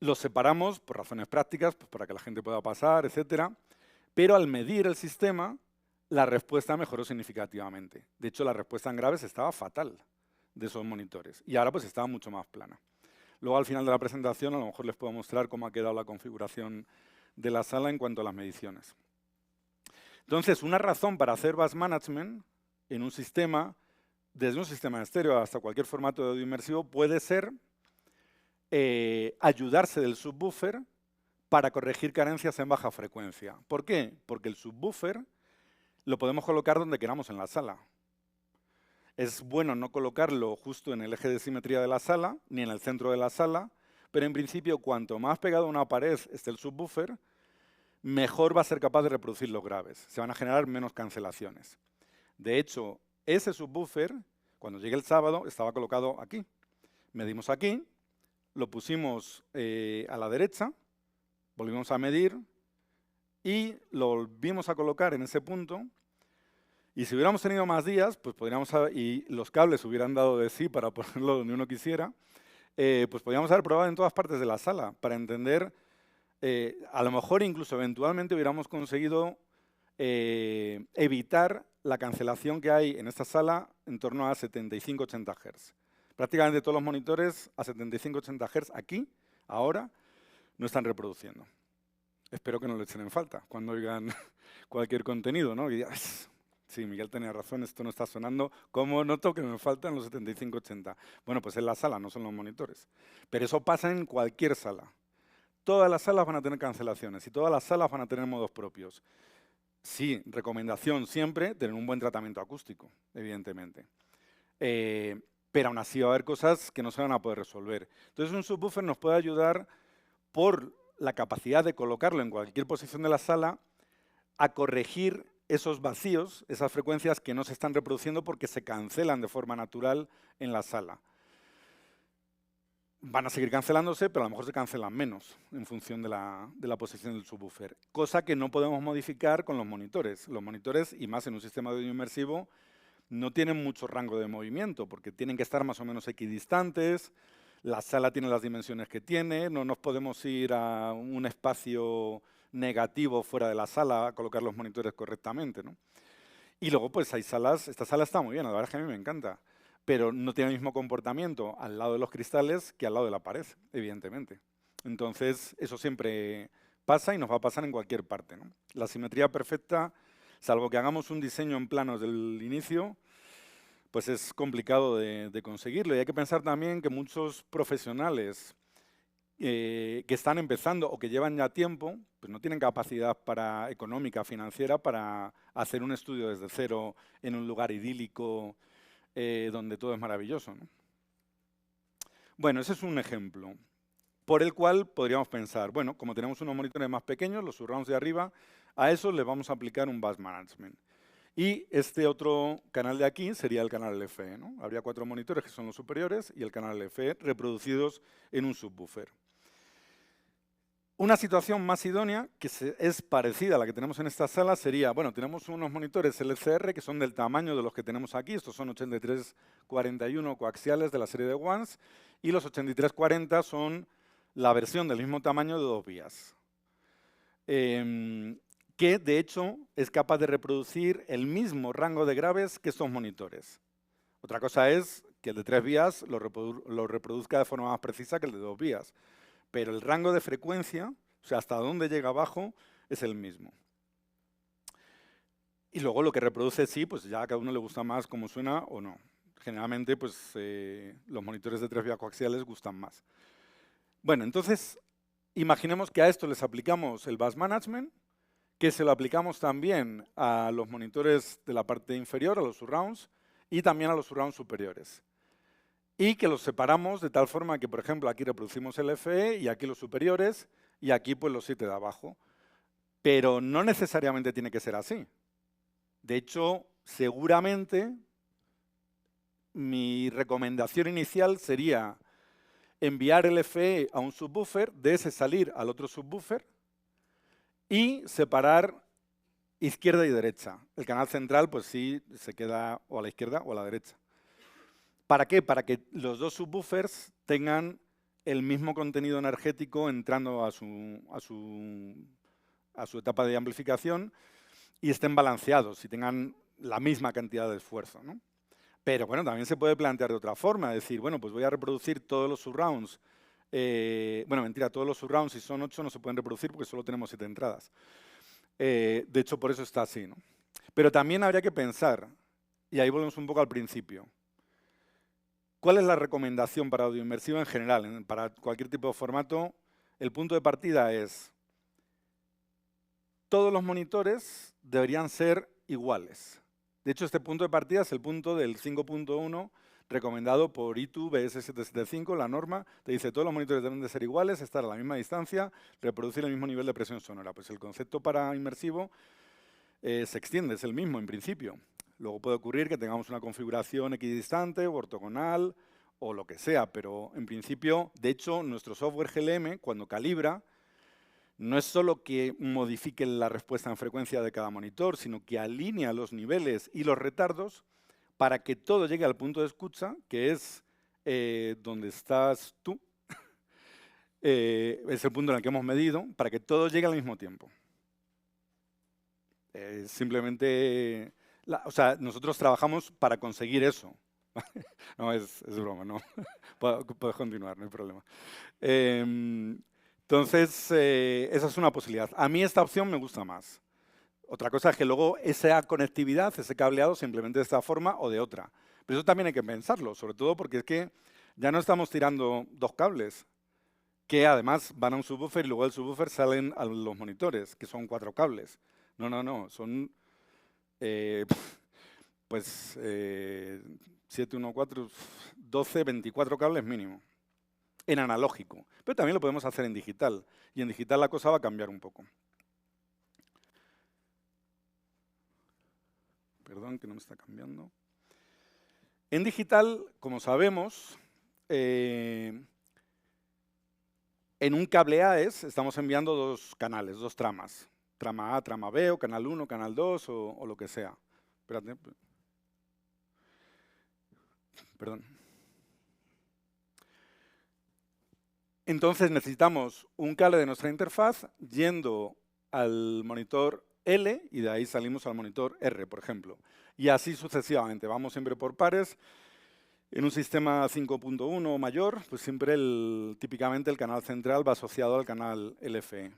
Los separamos por razones prácticas, pues para que la gente pueda pasar, etcétera, pero al medir el sistema, la respuesta mejoró significativamente. De hecho, la respuesta en graves estaba fatal de esos monitores y ahora pues estaba mucho más plana. Luego al final de la presentación a lo mejor les puedo mostrar cómo ha quedado la configuración de la sala en cuanto a las mediciones. Entonces, una razón para hacer bus management en un sistema, desde un sistema de estéreo hasta cualquier formato de audio inmersivo, puede ser ayudarse del subwoofer para corregir carencias en baja frecuencia. ¿Por qué? Porque el subwoofer lo podemos colocar donde queramos en la sala. Es bueno no colocarlo justo en el eje de simetría de la sala, ni en el centro de la sala, pero en principio cuanto más pegado a una pared esté el subwoofer, mejor va a ser capaz de reproducir los graves. Se van a generar menos cancelaciones. De hecho, ese subwoofer, cuando llegue el sábado, estaba colocado aquí. Medimos aquí, lo pusimos a la derecha, volvimos a medir y lo volvimos a colocar en ese punto. Y si hubiéramos tenido más días, pues podríamos y los cables hubieran dado de sí para ponerlo donde uno quisiera, pues podríamos haber probado en todas partes de la sala para entender, a lo mejor incluso eventualmente hubiéramos conseguido evitar la cancelación que hay en esta sala en torno a 75-80 Hz. Prácticamente todos los monitores a 75-80 Hz aquí, ahora, no están reproduciendo. Espero que no lo echen en falta cuando oigan cualquier contenido, ¿no? Y digan, sí, Miguel tenía razón, esto no está sonando. ¿Cómo noto que me faltan los 75-80? Bueno, pues es la sala, no son los monitores. Pero eso pasa en cualquier sala. Todas las salas van a tener cancelaciones y todas las salas van a tener modos propios. Sí, recomendación siempre, tener un buen tratamiento acústico, evidentemente. Pero aún así va a haber cosas que no se van a poder resolver. Entonces un subwoofer nos puede ayudar por la capacidad de colocarlo en cualquier posición de la sala a corregir esos vacíos, esas frecuencias que no se están reproduciendo porque se cancelan de forma natural en la sala. Van a seguir cancelándose, pero a lo mejor se cancelan menos en función de la posición del subwoofer. Cosa que no podemos modificar con los monitores. Los monitores, y más en un sistema de audio inmersivo, no tienen mucho rango de movimiento porque tienen que estar más o menos equidistantes, la sala tiene las dimensiones que tiene, no nos podemos ir a un espacio negativo fuera de la sala a colocar los monitores correctamente, ¿no? Y luego pues hay salas, esta sala está muy bien, la verdad es que a mí me encanta, pero no tiene el mismo comportamiento al lado de los cristales que al lado de la pared, evidentemente. Entonces eso siempre pasa y nos va a pasar en cualquier parte, ¿no? La simetría perfecta, salvo que hagamos un diseño en plano desde el inicio, pues es complicado de conseguirlo. Y hay que pensar también que muchos profesionales que están empezando o que llevan ya tiempo, pues no tienen capacidad económica, financiera, para hacer un estudio desde cero en un lugar idílico donde todo es maravilloso, ¿no? Bueno, ese es un ejemplo por el cual podríamos pensar, bueno, como tenemos unos monitores más pequeños, los surrounds de arriba, a eso les vamos a aplicar un bus management. Y este otro canal de aquí sería el canal LFE, ¿no? Habría 4 monitores que son los superiores y el canal LFE reproducidos en un subwoofer. Una situación más idónea, que es parecida a la que tenemos en esta sala, sería, bueno, tenemos unos monitores LCR que son del tamaño de los que tenemos aquí, estos son 8341 coaxiales de la serie de Ones, y los 8340 son la versión del mismo tamaño de 2 vías. Que de hecho es capaz de reproducir el mismo rango de graves que estos monitores. Otra cosa es que el de 3 vías lo reproduzca de forma más precisa que el de 2 vías. Pero el rango de frecuencia, o sea, hasta dónde llega abajo, es el mismo. Y luego lo que reproduce sí, pues ya a cada uno le gusta más cómo suena o no. Generalmente, pues los monitores de 3 vías coaxiales gustan más. Bueno, entonces, imaginemos que a esto les aplicamos el bus management, que se lo aplicamos también a los monitores de la parte inferior, a los surrounds, y también a los surrounds superiores. y que los separamos de tal forma que, por ejemplo, aquí reproducimos el FE y aquí los superiores y aquí pues los 7 de abajo. Pero no necesariamente tiene que ser así. De hecho, seguramente mi recomendación inicial sería enviar el FE a un subwoofer, de ese salir al otro subwoofer y separar izquierda y derecha. El canal central, pues sí, se queda o a la izquierda o a la derecha. ¿Para qué? Para que los dos subwoofers tengan el mismo contenido energético entrando a su etapa de amplificación y estén balanceados y tengan la misma cantidad de esfuerzo, ¿no? Pero bueno, también se puede plantear de otra forma, decir, bueno, pues voy a reproducir todos los surrounds. Bueno, mentira, todos los surrounds, si son 8, no se pueden reproducir porque solo tenemos 7 entradas. De hecho, por eso está así, ¿no? Pero también habría que pensar, y ahí volvemos un poco al principio, ¿cuál es la recomendación para audio inmersivo en general? Para cualquier tipo de formato, el punto de partida es, todos los monitores deberían ser iguales. De hecho, este punto de partida es el punto del 5.1 recomendado por ITU BS775, la norma, te dice todos los monitores deben de ser iguales, estar a la misma distancia, reproducir el mismo nivel de presión sonora. Pues el concepto para inmersivo se extiende, es el mismo en principio. Luego puede ocurrir que tengamos una configuración equidistante o ortogonal o lo que sea, pero en principio, de hecho, nuestro software GLM, cuando calibra, no es solo que modifique la respuesta en frecuencia de cada monitor, sino que alinea los niveles y los retardos para que todo llegue al punto de escucha, que es donde estás tú, es el punto en el que hemos medido, para que todo llegue al mismo tiempo. Simplemente, o sea, nosotros trabajamos para conseguir eso. No, es broma, no. Puedes continuar, no hay problema. Entonces, esa es una posibilidad. A mí esta opción me gusta más. Otra cosa es que luego esa conectividad, ese cableado, se implemente de esta forma o de otra. Pero eso también hay que pensarlo, sobre todo porque es que ya no estamos tirando 2 cables, que además van a un subwoofer y luego del subwoofer salen a los monitores, que son 4 cables. No, no, no, son pues 7, 1, 4, 12, 24 cables mínimo, en analógico. Pero también lo podemos hacer en digital, y en digital la cosa va a cambiar un poco. Perdón, que no me está cambiando. En digital, como sabemos, en un cable AES estamos enviando 2 canales, 2 tramas. Trama A, trama B, o canal 1, canal 2, o lo que sea. Espérate. Perdón. Entonces necesitamos un cable de nuestra interfaz yendo al monitor L y de ahí salimos al monitor R, por ejemplo. Y así sucesivamente. Vamos siempre por pares. En un sistema 5.1 o mayor, pues siempre típicamente el canal central va asociado al canal LFE.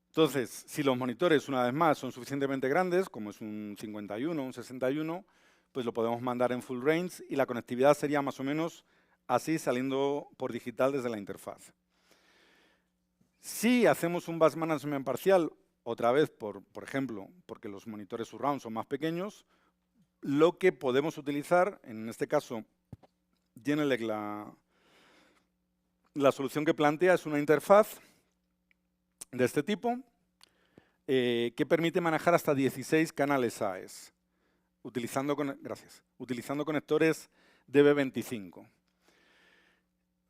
Entonces, si los monitores, una vez más, son suficientemente grandes, como es un 51 o un 61, pues lo podemos mandar en full range y la conectividad sería más o menos así, saliendo por digital desde la interfaz. Si hacemos un bus management parcial, otra vez, por ejemplo, porque los monitores surround son más pequeños, lo que podemos utilizar, en este caso, Genelec la solución que plantea es una interfaz de este tipo que permite manejar hasta 16 canales AES, utilizando conectores DB25.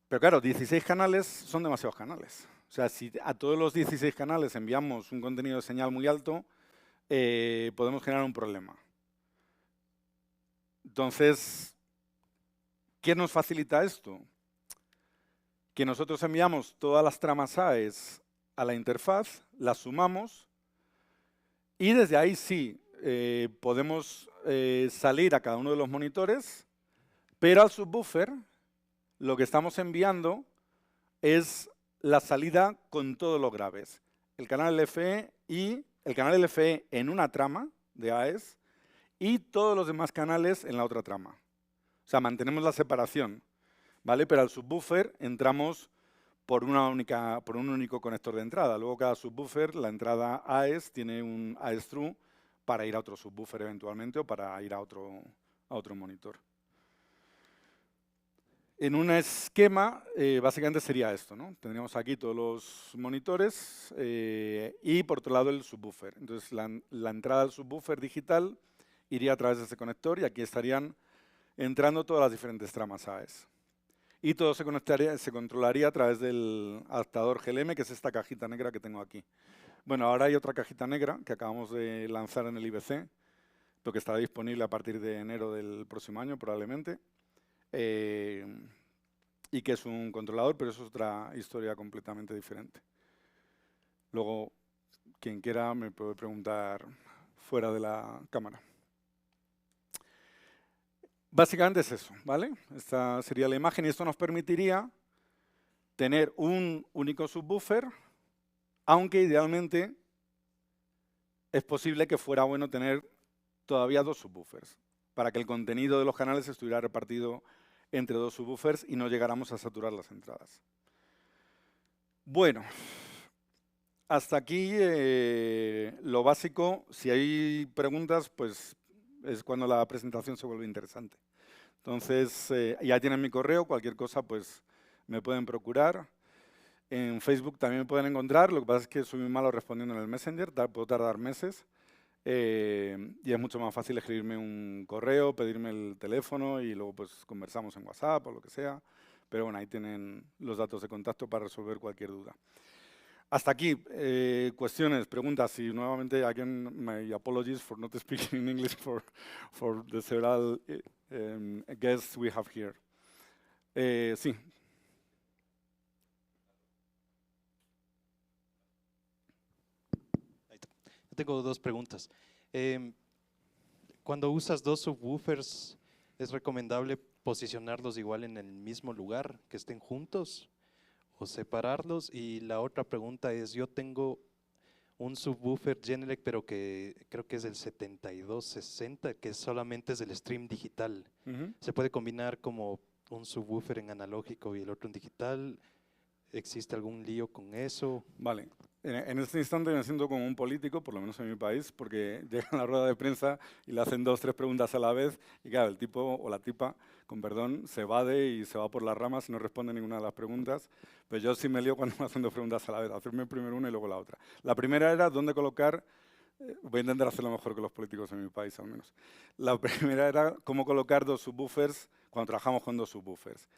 Pero claro, 16 canales son demasiados canales. O sea, si a todos los 16 canales enviamos un contenido de señal muy alto, podemos generar un problema. Entonces, ¿qué nos facilita esto? Que nosotros enviamos todas las tramas AES a la interfaz, las sumamos y desde ahí sí podemos salir a cada uno de los monitores, pero al subwoofer lo que estamos enviando es la salida con todos los graves. El canal LFE y el canal LFE en una trama de AES y todos los demás canales en la otra trama. O sea, mantenemos la separación, ¿vale? Pero al subwoofer entramos por un único conector de entrada. Luego cada subwoofer, la entrada AES, tiene un AES True para ir a otro subwoofer eventualmente o para ir a otro monitor. En un esquema, básicamente sería esto, ¿no? Tendríamos aquí todos los monitores y por otro lado el subwoofer. Entonces la entrada al subwoofer digital iría a través de ese conector y aquí estarían entrando todas las diferentes tramas AES. Y todo se controlaría a través del adaptador GLM, que es esta cajita negra que tengo aquí. Bueno, ahora hay otra cajita negra que acabamos de lanzar en el IBC, pero que estará disponible a partir de enero del próximo año probablemente. Y que es un controlador, pero eso es otra historia completamente diferente. Luego, quien quiera me puede preguntar fuera de la cámara. Básicamente es eso, ¿vale? Esta sería la imagen y esto nos permitiría tener un único subwoofer, aunque idealmente es posible que fuera bueno tener todavía dos subwoofers, para que el contenido de los canales estuviera repartido entre dos subwoofers y no llegáramos a saturar las entradas. Bueno, hasta aquí lo básico. Si hay preguntas, pues es cuando la presentación se vuelve interesante. Entonces, ya tienen mi correo, cualquier cosa pues me pueden procurar. En Facebook también me pueden encontrar, lo que pasa es que soy muy malo respondiendo en el Messenger, puedo tardar meses. Y es mucho más fácil escribirme un correo, pedirme el teléfono y luego pues conversamos en WhatsApp o lo que sea. Pero bueno, ahí tienen los datos de contacto para resolver cualquier duda. Hasta aquí, cuestiones, preguntas, y nuevamente, again, my apologies for not speaking in English for the several guests we have here. Sí. Tengo dos preguntas. Cuando usas dos subwoofers, ¿es recomendable posicionarlos igual en el mismo lugar, que estén juntos o separarlos? Y la otra pregunta es, yo tengo un subwoofer Genelec, pero que creo que es el 7260, que solamente es el stream digital. ¿Se puede combinar como un subwoofer en analógico y el otro en digital? ¿Existe algún lío con eso? Vale. En este instante me siento como un político, por lo menos en mi país, porque llega a la rueda de prensa y le hacen 2 o 3 preguntas a la vez y claro, el tipo o la tipa, con perdón, se evade y se va por las ramas y no responde ninguna de las preguntas. Pero yo sí me lío cuando me hacen 2 preguntas a la vez, hacerme primero una y luego la otra. La primera era dónde colocar, voy a intentar hacerlo mejor que los políticos en mi país al menos. La primera era cómo colocar 2 subwoofers cuando trabajamos con 2 subwoofers.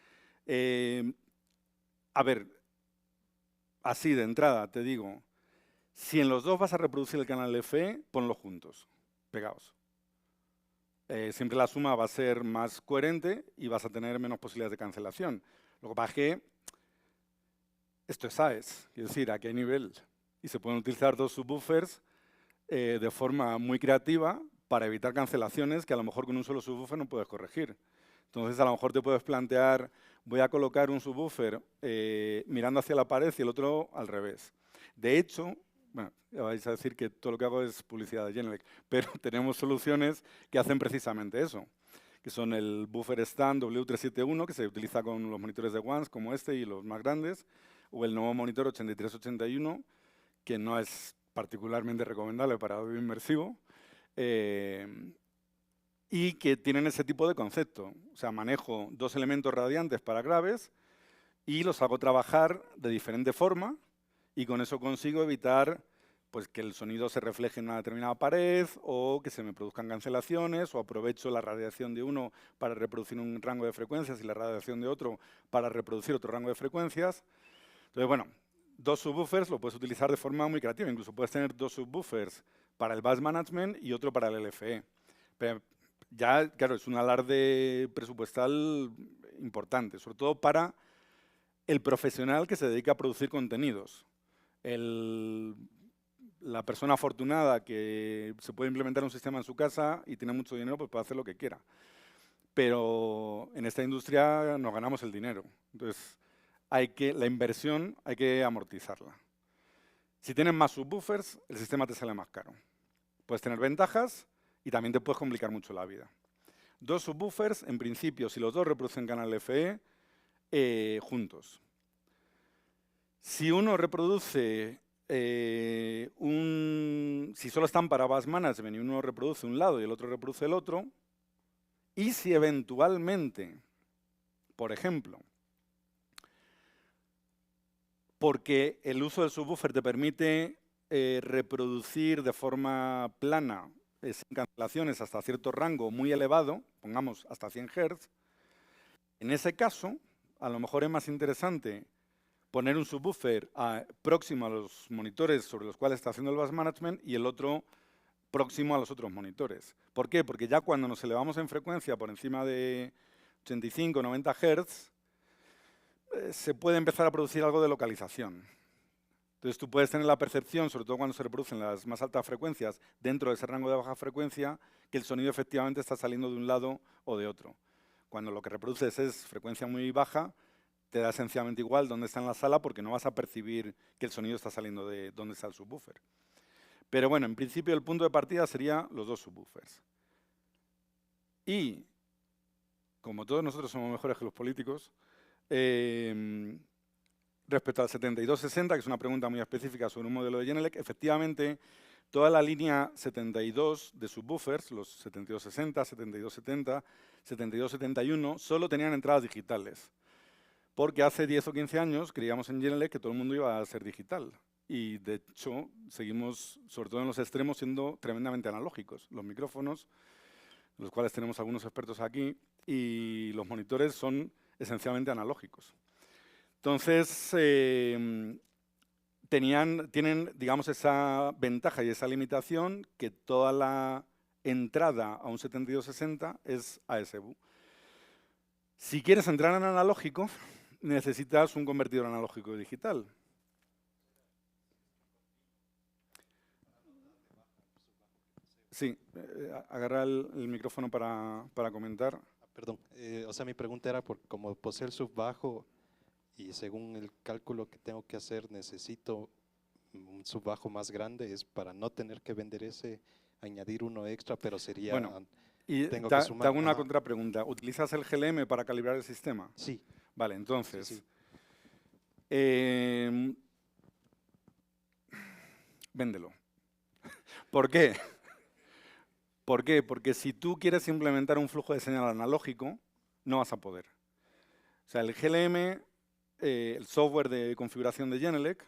A ver, así de entrada te digo, si en los dos vas a reproducir el canal FE, ponlos juntos, pegados. Siempre la suma va a ser más coherente y vas a tener menos posibilidades de cancelación. Lo que pasa es que esto es AES, es decir, aquí hay nivel. Y se pueden utilizar 2 subwoofers de forma muy creativa para evitar cancelaciones que a lo mejor con un solo subwoofer no puedes corregir. Entonces, a lo mejor te puedes plantear, voy a colocar un subwoofer mirando hacia la pared y el otro al revés. De hecho, bueno, ya vais a decir que todo lo que hago es publicidad de Genelec, pero tenemos soluciones que hacen precisamente eso, que son el buffer stand W371, que se utiliza con los monitores de WANS como este y los más grandes, o el nuevo monitor 8381, que no es particularmente recomendable para audio inmersivo, y que tienen ese tipo de concepto. O sea, manejo 2 elementos radiantes para graves y los hago trabajar de diferente forma y con eso consigo evitar pues, que el sonido se refleje en una determinada pared o que se me produzcan cancelaciones o aprovecho la radiación de uno para reproducir un rango de frecuencias y la radiación de otro para reproducir otro rango de frecuencias. Entonces, bueno, 2 subwoofers lo puedes utilizar de forma muy creativa. Incluso puedes tener 2 subwoofers para el bus management y otro para el LFE. Pero ya, claro, es un alarde presupuestal importante, sobre todo para el profesional que se dedica a producir contenidos. La persona afortunada que se puede implementar un sistema en su casa y tiene mucho dinero, pues puede hacer lo que quiera. Pero en esta industria nos ganamos el dinero. Entonces, la inversión hay que amortizarla. Si tienes más subwoofers, el sistema te sale más caro. Puedes tener ventajas y también te puedes complicar mucho la vida. 2 subwoofers, en principio, si los dos reproducen canal FE, juntos. Si uno reproduce si solo están para bus management y uno reproduce un lado y el otro reproduce el otro, y si eventualmente Por ejemplo, porque el uso del subwoofer te permite reproducir de forma plana, sin cancelaciones, hasta cierto rango muy elevado, pongamos hasta 100 Hz. En ese caso, a lo mejor es más interesante poner un subwoofer próximo a los monitores sobre los cuales está haciendo el bus management y el otro próximo a los otros monitores. ¿Por qué? Porque ya cuando nos elevamos en frecuencia por encima de 85 o 90 Hz, se puede empezar a producir algo de localización. Entonces tú puedes tener la percepción, sobre todo cuando se reproducen las más altas frecuencias, dentro de ese rango de baja frecuencia, que el sonido efectivamente está saliendo de un lado o de otro. Cuando lo que reproduces es frecuencia muy baja, te da esencialmente igual dónde está en la sala porque no vas a percibir que el sonido está saliendo de dónde está el subwoofer. Pero bueno, en principio el punto de partida sería los dos subwoofers. Y, como todos nosotros somos mejores que los políticos, respecto al 7260, que es una pregunta muy específica sobre un modelo de Genelec, efectivamente, toda la línea 72 de subwoofers, los 7260, 7270, 7271, solo tenían entradas digitales. Porque hace 10 o 15 años creíamos en Genelec que todo el mundo iba a ser digital. Y de hecho, seguimos, sobre todo en los extremos, siendo tremendamente analógicos. Los micrófonos, los cuales tenemos algunos expertos aquí, y los monitores son esencialmente analógicos. Entonces, tienen, digamos, esa ventaja y esa limitación que toda la entrada a un 7260 es ASBU. Si quieres entrar en analógico, necesitas un convertidor analógico digital. Sí, agarra el micrófono para comentar. Perdón, o sea, mi pregunta era, por como posee el sub bajo y según el cálculo que tengo que hacer, necesito un sub bajo más grande, es para no tener que vender ese, añadir uno extra, pero sería… Bueno, y tengo te que sumar. hago una contrapregunta. ¿Utilizas el GLM para calibrar el sistema? Sí. Vale, entonces… Sí. Véndelo. ¿Por qué? ¿Por qué? Porque si tú quieres implementar un flujo de señal analógico, no vas a poder. O sea, el GLM, el software de configuración de Genelec,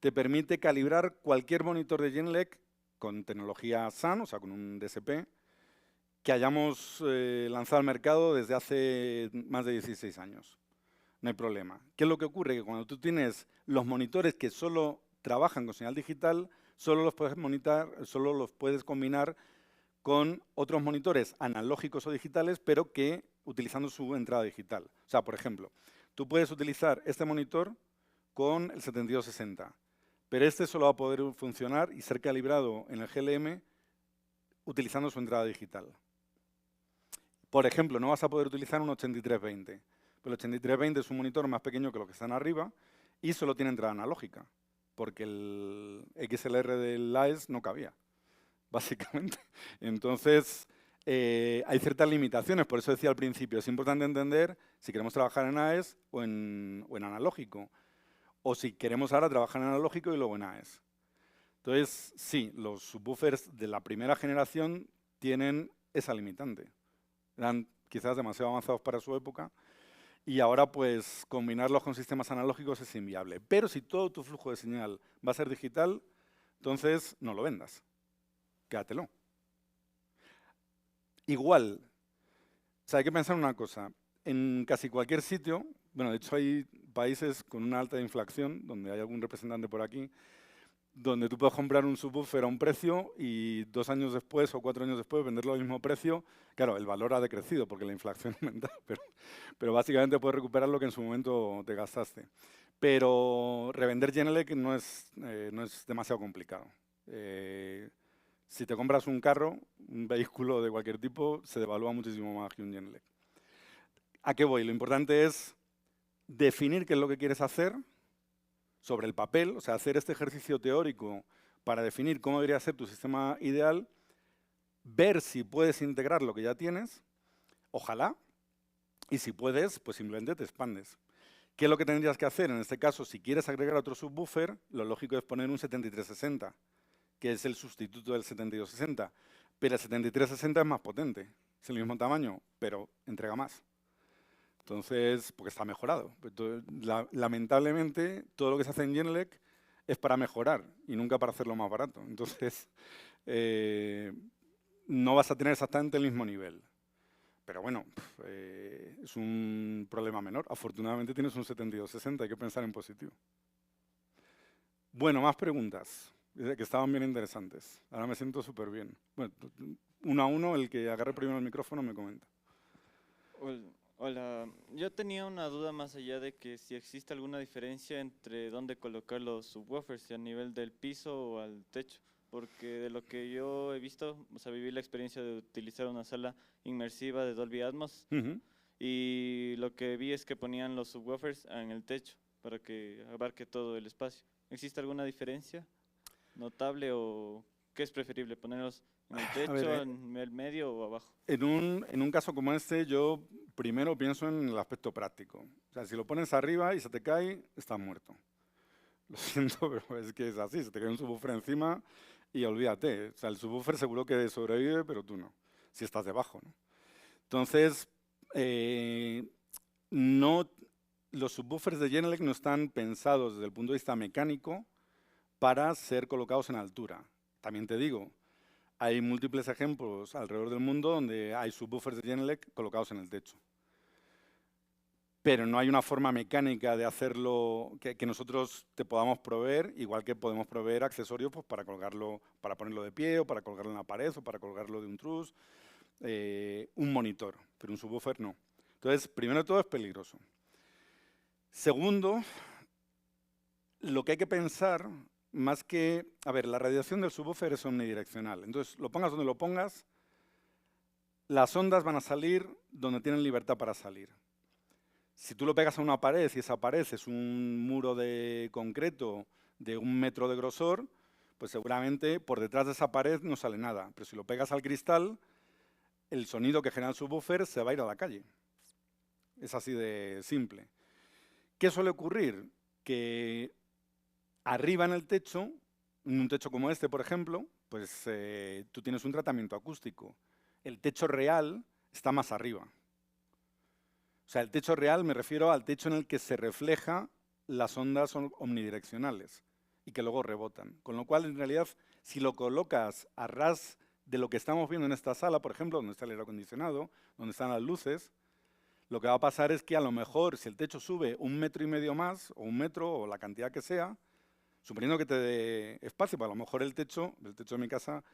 te permite calibrar cualquier monitor de Genelec con tecnología SAN, o sea, con un DSP, que hayamos lanzado al mercado desde hace más de 16 años. No hay problema. ¿Qué es lo que ocurre? Que cuando tú tienes los monitores que solo trabajan con señal digital, solo los puedes combinar con otros monitores analógicos o digitales, pero que utilizando su entrada digital. O sea, por ejemplo, tú puedes utilizar este monitor con el 7260, pero este solo va a poder funcionar y ser calibrado en el GLM utilizando su entrada digital. Por ejemplo, no vas a poder utilizar un 8320, pero el 8320 es un monitor más pequeño que los que están arriba y solo tiene entrada analógica, porque el XLR del AES no cabía, básicamente. Entonces, hay ciertas limitaciones, por eso decía al principio, es importante entender si queremos trabajar en AES o en analógico, o si queremos ahora trabajar en analógico y luego en AES. Entonces, sí, los subwoofers de la primera generación tienen esa limitante. Eran quizás demasiado avanzados para su época y ahora pues combinarlos con sistemas analógicos es inviable. Pero si todo tu flujo de señal va a ser digital, entonces no lo vendas. Quédatelo. Igual, o sea, hay que pensar una cosa. En casi cualquier sitio, bueno, de hecho hay países con una alta inflación, donde hay algún representante por aquí, donde tú puedes comprar un subwoofer a un precio y 2 años después o 4 años después venderlo al mismo precio. Claro, el valor ha decrecido porque la inflación ha aumentado, pero básicamente puedes recuperar lo que en su momento te gastaste. Pero revender Genelec no es demasiado complicado. Si te compras un carro, un vehículo de cualquier tipo, se devalúa muchísimo más que un Genelec. ¿A qué voy? Lo importante es definir qué es lo que quieres hacer sobre el papel, o sea, hacer este ejercicio teórico para definir cómo debería ser tu sistema ideal, ver si puedes integrar lo que ya tienes, ojalá, y si puedes, pues simplemente te expandes. ¿Qué es lo que tendrías que hacer? En este caso, si quieres agregar otro subwoofer, lo lógico es poner un 7360, que es el sustituto del 7260, pero el 7360 es más potente, es el mismo tamaño, pero entrega más. Entonces, porque está mejorado. Entonces, lamentablemente, todo lo que se hace en Genelec es para mejorar y nunca para hacerlo más barato. Entonces, no vas a tener exactamente el mismo nivel. Pero bueno, es un problema menor. Afortunadamente tienes un 72-60, hay que pensar en positivo. Bueno, más preguntas, que estaban bien interesantes. Ahora me siento súper bien. Bueno, uno a uno, el que agarre primero el micrófono me comenta. Hola, yo tenía una duda más allá de que si existe alguna diferencia entre dónde colocar los subwoofers, si a nivel del piso o al techo, porque de lo que yo he visto, o sea, viví la experiencia de utilizar una sala inmersiva de Dolby Atmos y lo que vi es que ponían los subwoofers en el techo para que abarque todo el espacio. ¿Existe alguna diferencia notable o qué es preferible, ponerlos en el A techo, ver, en el medio o abajo? en un caso como este, yo primero pienso en el aspecto práctico. O sea, si lo pones arriba y se te cae, estás muerto. Lo siento, pero es que es así. Se te cae un subwoofer encima y olvídate. O sea, el subwoofer seguro que sobrevive, pero tú no, si estás debajo, ¿no? Entonces, los subwoofers de Genelec no están pensados desde el punto de vista mecánico para ser colocados en altura. También te digo, hay múltiples ejemplos alrededor del mundo donde hay subwoofers de Genelec colocados en el techo. Pero no hay una forma mecánica de hacerlo que nosotros te podamos proveer, igual que podemos proveer accesorios pues, para colgarlo, para ponerlo de pie o para colgarlo en la pared o para colgarlo de un truss, un monitor, pero un subwoofer no. Entonces, primero de todo es peligroso. Segundo, lo que hay que pensar, más que, a ver, la radiación del subwoofer es omnidireccional. Entonces, lo pongas donde lo pongas, las ondas van a salir donde tienen libertad para salir. Si tú lo pegas a una pared y esa pared es un muro de concreto de 1 metro de grosor, pues seguramente por detrás de esa pared no sale nada. Pero si lo pegas al cristal, el sonido que genera el subwoofer se va a ir a la calle. Es así de simple. ¿Qué suele ocurrir? Que arriba en el techo, en un techo como este, por ejemplo, pues tú tienes un tratamiento acústico. El techo real está más arriba. O sea, el techo real me refiero al techo en el que se refleja las ondas omnidireccionales y que luego rebotan. Con lo cual, en realidad, si lo colocas a ras de lo que estamos viendo en esta sala, por ejemplo, donde está el aire acondicionado, donde están las luces, lo que va a pasar es que a lo mejor si el techo sube 1,5 metros más, o 1 metro, o la cantidad que sea, suponiendo que te dé espacio, pues a lo mejor el techo de mi casa,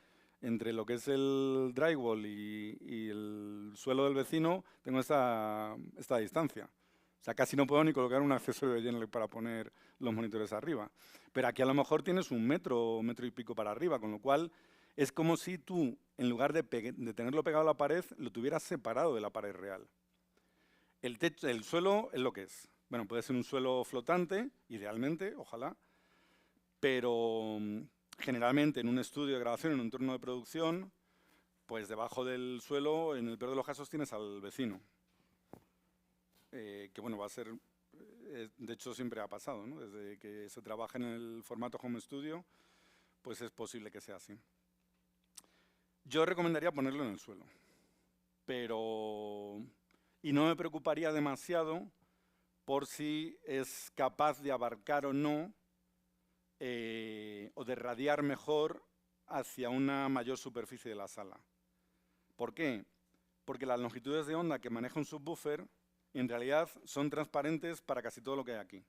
entre lo que es el drywall y el suelo del vecino, tengo esta distancia. O sea, casi no puedo ni colocar un accesorio de Genelec para poner los monitores arriba. Pero aquí a lo mejor tienes 1 metro o 1 metro y pico para arriba, con lo cual es como si tú, en lugar de tenerlo pegado a la pared, lo tuvieras separado de la pared real. El suelo es lo que es. Bueno, puede ser un suelo flotante, idealmente, ojalá, pero generalmente en un estudio de grabación, en un entorno de producción, pues debajo del suelo, en el peor de los casos, tienes al vecino. Que bueno, va a ser, de hecho siempre ha pasado, ¿no? Desde que se trabaja en el formato home studio, pues es posible que sea así. Yo recomendaría ponerlo en el suelo, pero... Y no me preocuparía demasiado por si es capaz de abarcar o no, o de radiar mejor hacia una mayor superficie de la sala. ¿Por qué? Porque las longitudes de onda que maneja un subwoofer en realidad son transparentes para casi todo lo que hay aquí.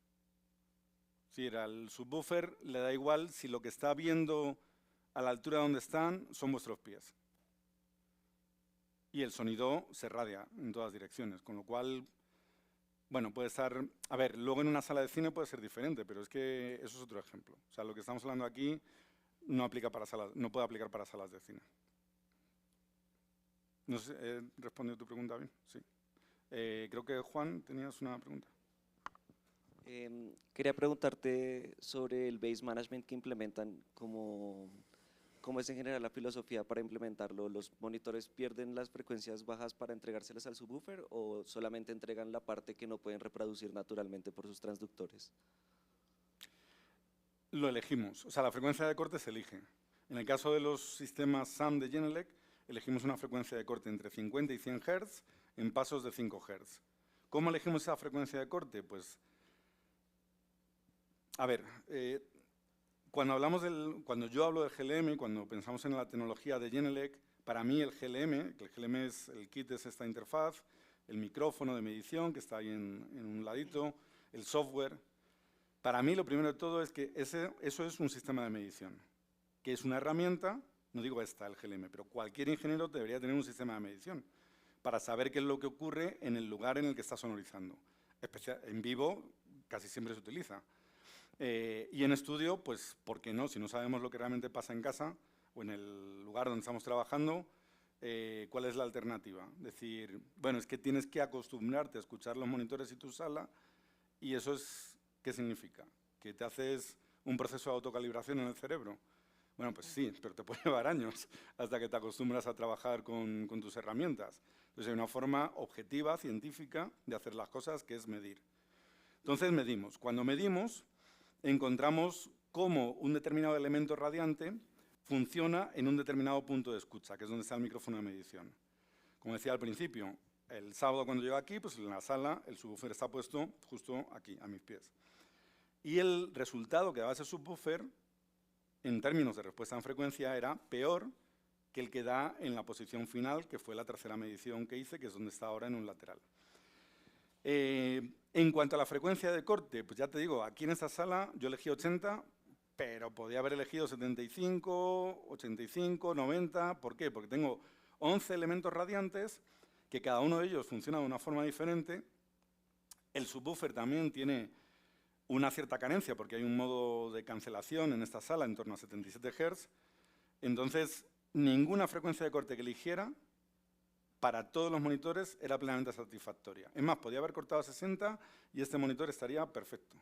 Si al subwoofer le da igual si lo que está viendo a la altura donde están son vuestros pies. Y el sonido se radia en todas direcciones, con lo cual, bueno, puede estar... A ver, luego en una sala de cine puede ser diferente, pero es que eso es otro ejemplo. O sea, lo que estamos hablando aquí no aplica para salas, no puede aplicar para salas de cine. No sé, ¿he respondido a tu pregunta bien? Sí. Creo que Juan, tenías una pregunta. Quería preguntarte sobre el base management que implementan, ¿cómo es en general la filosofía para implementarlo? ¿Los monitores pierden las frecuencias bajas para entregárselas al subwoofer o solamente entregan la parte que no pueden reproducir naturalmente por sus transductores? Lo elegimos, o sea, la frecuencia de corte se elige. En el caso de los sistemas SAM de Genelec, elegimos una frecuencia de corte entre 50 y 100 Hz en pasos de 5 Hz. ¿Cómo elegimos esa frecuencia de corte? Pues, a ver, cuando yo hablo de GLM, cuando pensamos en la tecnología de Genelec, para mí el GLM es el kit, es esta interfaz, el micrófono de medición que está ahí en un ladito, el software. Para mí lo primero de todo es que eso es un sistema de medición, que es una herramienta, no digo esta, el GLM, pero cualquier ingeniero debería tener un sistema de medición para saber qué es lo que ocurre en el lugar en el que está sonorizando. En vivo casi siempre se utiliza. Y en estudio, pues, ¿por qué no? Si no sabemos lo que realmente pasa en casa o en el lugar donde estamos trabajando, ¿cuál es la alternativa? Decir, bueno, es que tienes que acostumbrarte a escuchar los monitores y tu sala, y eso es, ¿qué significa? ¿Que te haces un proceso de autocalibración en el cerebro? Bueno, pues sí, pero te puede llevar años hasta que te acostumbras a trabajar con tus herramientas. Entonces hay una forma objetiva, científica, de hacer las cosas, que es medir. Entonces medimos. Cuando medimos, encontramos cómo un determinado elemento radiante funciona en un determinado punto de escucha, que es donde está el micrófono de medición. Como decía al principio, el sábado cuando llego aquí, pues en la sala el subwoofer está puesto justo aquí, a mis pies. Y el resultado que daba ese subwoofer, en términos de respuesta en frecuencia, era peor que el que da en la posición final, que fue la tercera medición que hice, que es donde está ahora en un lateral. En cuanto a la frecuencia de corte, pues ya te digo, aquí en esta sala yo elegí 80, pero podía haber elegido 75, 85, 90. ¿Por qué? Porque tengo 11 elementos radiantes, que cada uno de ellos funciona de una forma diferente. El subwoofer también tiene una cierta carencia, porque hay un modo de cancelación en esta sala en torno a 77 Hz. Entonces, ninguna frecuencia de corte que eligiera para todos los monitores era plenamente satisfactoria. Es más, podía haber cortado a 60 y este monitor estaría perfecto.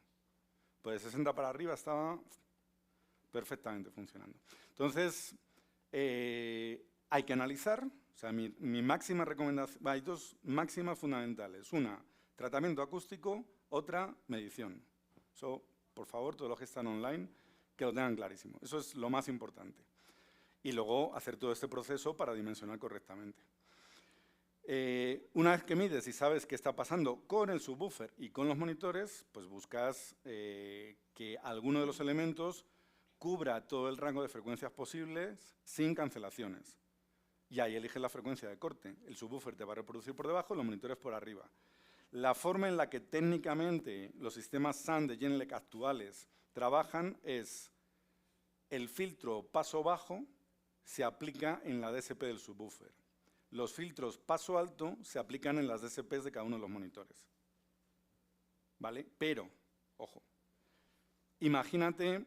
Pues de 60 para arriba estaba perfectamente funcionando. Entonces, hay que analizar. O sea, mi máxima recomendación, hay dos máximas fundamentales. Una, tratamiento acústico, otra, medición. Eso, por favor, todos los que están online, que lo tengan clarísimo. Eso es lo más importante. Y luego hacer todo este proceso para dimensionar correctamente. Una vez que mides y sabes qué está pasando con el subwoofer y con los monitores, pues buscas que alguno de los elementos cubra todo el rango de frecuencias posibles sin cancelaciones. Y ahí eliges la frecuencia de corte. El subwoofer te va a reproducir por debajo, los monitores por arriba. La forma en la que técnicamente los sistemas SAN de Genelec actuales trabajan es el filtro paso bajo se aplica en la DSP del subwoofer. Los filtros paso alto se aplican en las DSPs de cada uno de los monitores. ¿Vale? Pero, ojo, imagínate,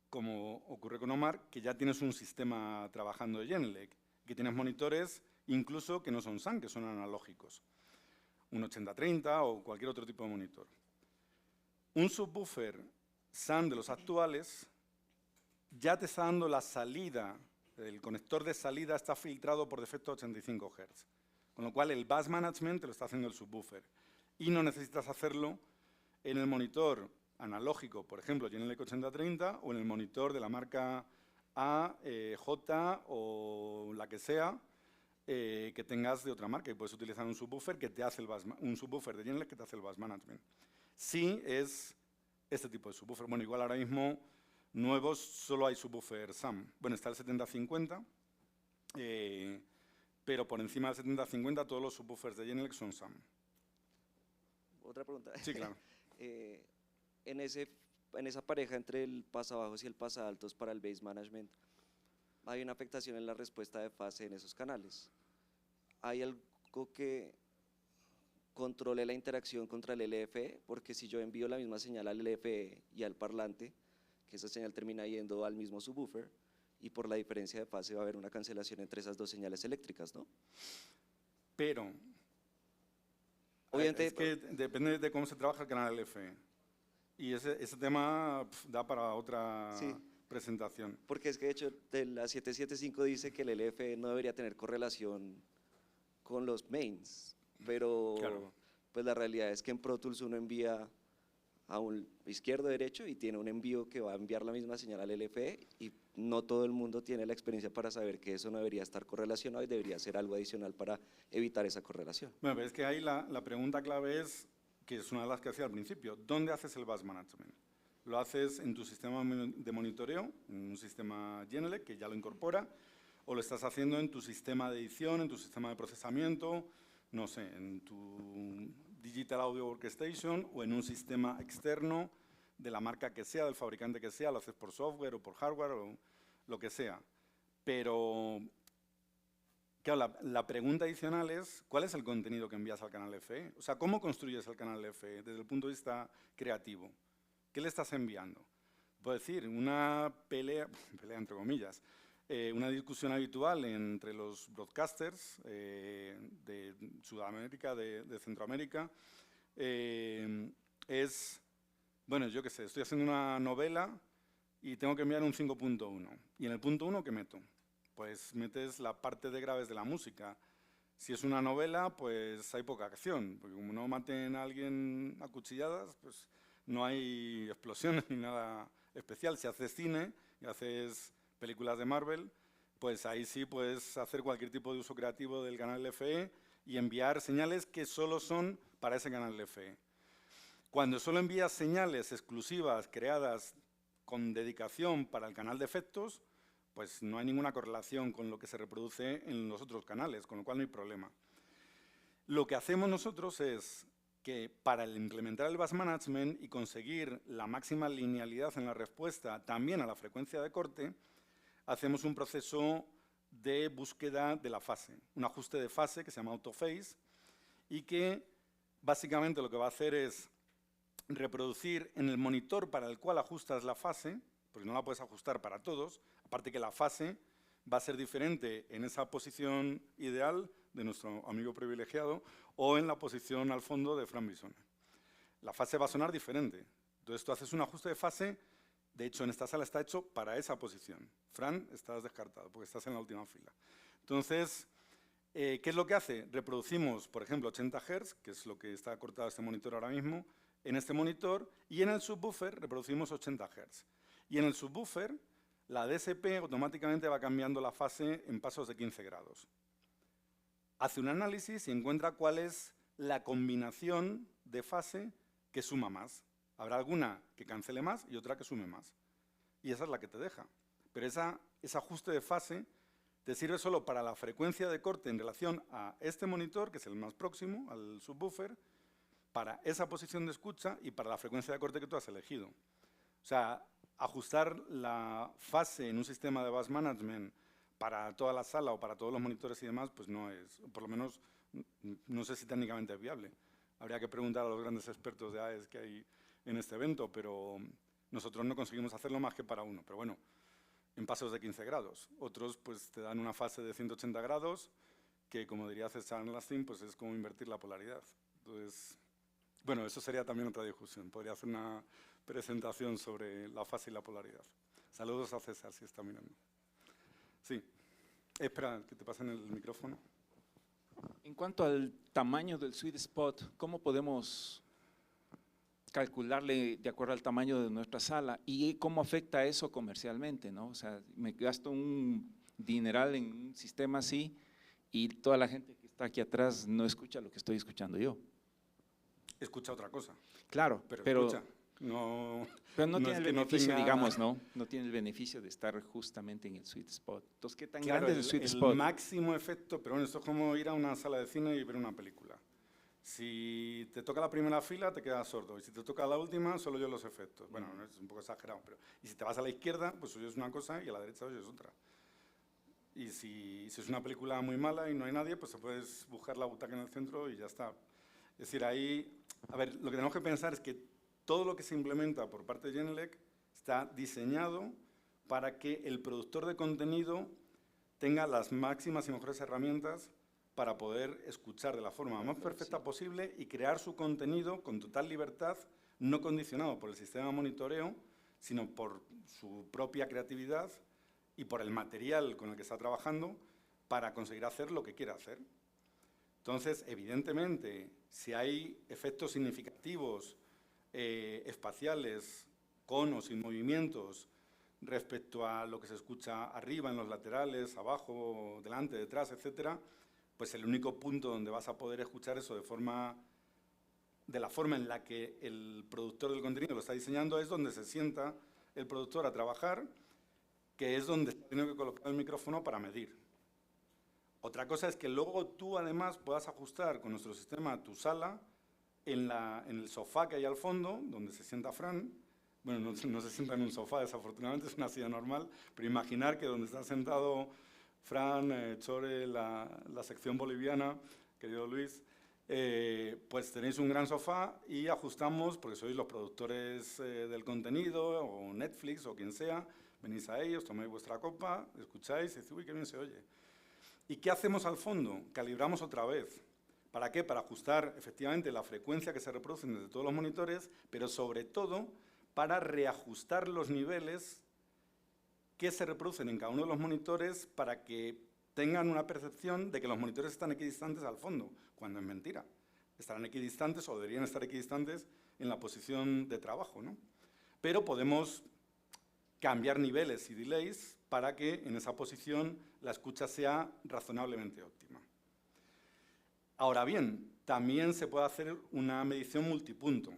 como ocurre con Omar, que ya tienes un sistema trabajando de Genelec, que tienes monitores incluso que no son SAN, que son analógicos. Un 8030 o cualquier otro tipo de monitor. Un subwoofer SAN de los actuales ya te está dando la salida. El conector de salida está filtrado por defecto a 85 Hz, con lo cual el bus management te lo está haciendo el subwoofer. Y no necesitas hacerlo en el monitor analógico, por ejemplo, Genelec 8030, o en el monitor de la marca A, J o la que sea, que tengas de otra marca. Y puedes utilizar un subwoofer que te hace un subwoofer de Genelec que te hace el bus management. Sí es este tipo de subwoofer. Bueno, igual ahora mismo nuevos solo hay subwoofer SAM. Bueno, está el 7050, pero por encima del 7050 todos los subwoofers de Genelec son SAM. Otra pregunta. Sí, claro. En esa pareja entre el pasabajos y el pasaltos para el base management, hay una afectación en la respuesta de fase en esos canales. ¿Hay algo que controle la interacción contra el LFE? Porque si yo envío la misma señal al LFE y al parlante, que esa señal termina yendo al mismo subwoofer, y por la diferencia de fase va a haber una cancelación entre esas dos señales eléctricas, ¿no? Pero, obviamente, es que depende de cómo se trabaja el canal LFE. Y ese tema da para otra presentación. Porque es que de hecho de la 775 dice que el LFE no debería tener correlación con los mains, pero Claro. pues la realidad es que en Pro Tools uno envía a un izquierdo derecho y tiene un envío que va a enviar la misma señal al LFE y no todo el mundo tiene la experiencia para saber que eso no debería estar correlacionado y debería ser algo adicional para evitar esa correlación. Bueno, pero es que ahí la pregunta clave es, que es una de las que hacía al principio, ¿dónde haces el bus management? ¿Lo haces en tu sistema de monitoreo, en un sistema Genelec que ya lo incorpora, o lo estás haciendo en tu sistema de edición, en tu sistema de procesamiento, no sé, en tu Digital Audio Workstation o en un sistema externo de la marca que sea, del fabricante que sea, lo haces por software o por hardware o lo que sea. Pero, claro, la pregunta adicional es, ¿cuál es el contenido que envías al canal FE? O sea, ¿cómo construyes el canal FE desde el punto de vista creativo? ¿Qué le estás enviando? Puedo decir, una pelea entre comillas, una discusión habitual entre los broadcasters de Sudamérica, de Centroamérica, es, bueno, yo qué sé, estoy haciendo una novela y tengo que enviar un 5.1. ¿Y en el punto 1 qué meto? Pues metes la parte de graves de la música. Si es una novela, pues hay poca acción, porque como no maten a alguien a cuchilladas, pues no hay explosiones ni nada especial. Si haces cine y haces películas de Marvel, pues ahí sí puedes hacer cualquier tipo de uso creativo del canal FE y enviar señales que solo son para ese canal FE. Cuando solo envías señales exclusivas creadas con dedicación para el canal de efectos, pues no hay ninguna correlación con lo que se reproduce en los otros canales, con lo cual no hay problema. Lo que hacemos nosotros es que para implementar el bus management y conseguir la máxima linealidad en la respuesta también a la frecuencia de corte, hacemos un proceso de búsqueda de la fase, un ajuste de fase que se llama autophase y que básicamente lo que va a hacer es reproducir en el monitor para el cual ajustas la fase, porque no la puedes ajustar para todos, aparte que la fase va a ser diferente en esa posición ideal de nuestro amigo privilegiado o en la posición al fondo de Fran Bisone. La fase va a sonar diferente. Entonces tú haces un ajuste de fase, de hecho en esta sala está hecho para esa posición. Fran, estás descartado porque estás en la última fila. Entonces, ¿qué es lo que hace? Reproducimos, por ejemplo, 80 Hz, que es lo que está cortado este monitor ahora mismo, en este monitor, y en el subwoofer reproducimos 80 Hz. Y en el subwoofer, la DSP automáticamente va cambiando la fase en pasos de 15 grados. Hace un análisis y encuentra cuál es la combinación de fase que suma más. Habrá alguna que cancele más y otra que sume más. Y esa es la que te deja. Pero ese ajuste de fase te sirve solo para la frecuencia de corte en relación a este monitor, que es el más próximo al subwoofer, para esa posición de escucha y para la frecuencia de corte que tú has elegido. O sea, ajustar la fase en un sistema de bus management para toda la sala o para todos los monitores y demás, pues no es, por lo menos, no sé si técnicamente es viable. Habría que preguntar a los grandes expertos de AES que hay en este evento, pero nosotros no conseguimos hacerlo más que para uno. Pero bueno, en pasos de 15 grados. Otros pues te dan una fase de 180 grados que, como diría César Lastin, pues es como invertir la polaridad. Entonces, bueno, eso sería también otra discusión. Podría hacer una presentación sobre la fase y la polaridad. Saludos a César, si está mirando. Sí. Espera, que te pasen el micrófono. En cuanto al tamaño del sweet spot, ¿cómo podemos calcularle de acuerdo al tamaño de nuestra sala y cómo afecta eso comercialmente, ¿no? O sea, me gasto un dineral en un sistema así y toda la gente que está aquí atrás no escucha lo que estoy escuchando yo. Escucha otra cosa. Claro, pero escucha. No tiene es el que no beneficio, tenga... digamos, ¿no? No tiene el beneficio de estar justamente en el sweet spot. Entonces, ¿qué tan Claro, grande es el sweet spot? El máximo efecto, pero bueno, esto es como ir a una sala de cine y ver una película. Si te toca la primera fila, te quedas sordo. Y si te toca la última, solo oyes los efectos. Bueno, es un poco exagerado, pero... Y si te vas a la izquierda, pues oyes una cosa y a la derecha oyes otra. Y si es una película muy mala y no hay nadie, pues te puedes buscar la butaca en el centro y ya está. Es decir, ahí... A ver, lo que tenemos que pensar es que todo lo que se implementa por parte de Genelec está diseñado para que el productor de contenido tenga las máximas y mejores herramientas para poder escuchar de la forma más perfecta posible y crear su contenido con total libertad, no condicionado por el sistema de monitoreo, sino por su propia creatividad y por el material con el que está trabajando para conseguir hacer lo que quiera hacer. Entonces, evidentemente, si hay efectos significativos espaciales, con o sin movimientos, respecto a lo que se escucha arriba, en los laterales, abajo, delante, detrás, etcétera, pues el único punto donde vas a poder escuchar eso de la forma en la que el productor del contenido lo está diseñando es donde se sienta el productor a trabajar, que es donde tiene que colocar el micrófono para medir. Otra cosa es que luego tú además puedas ajustar con nuestro sistema tu sala en el sofá que hay al fondo, donde se sienta Fran. Bueno, no se sienta en un sofá, desafortunadamente, es una silla normal, pero imaginar que donde está sentado Fran, Chore, la sección boliviana, querido Luis, pues tenéis un gran sofá y ajustamos, porque sois los productores del contenido, o Netflix, o quien sea, venís a ellos, tomáis vuestra copa, escucháis y decís, uy, qué bien se oye. ¿Y qué hacemos al fondo? Calibramos otra vez. ¿Para qué? Para ajustar efectivamente la frecuencia que se reproducen desde todos los monitores, pero sobre todo para reajustar los niveles que se reproducen en cada uno de los monitores para que tengan una percepción de que los monitores están equidistantes al fondo, cuando es mentira. Estarán equidistantes o deberían estar equidistantes en la posición de trabajo, ¿no? Pero podemos cambiar niveles y delays para que en esa posición la escucha sea razonablemente óptima. Ahora bien, también se puede hacer una medición multipunto.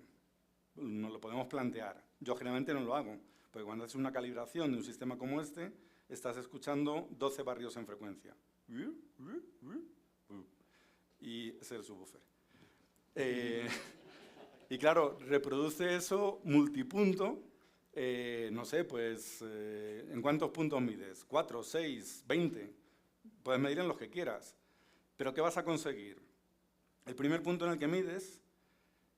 Nos lo podemos plantear. Yo generalmente no lo hago, porque cuando haces una calibración de un sistema como este, estás escuchando 12 barrios en frecuencia. Y ese es el subwoofer. Y claro, reproduce eso multipunto. No sé, pues, ¿en cuántos puntos mides? 4, 6, 20. Puedes medir en los que quieras. Pero ¿qué vas a conseguir? El primer punto en el que mides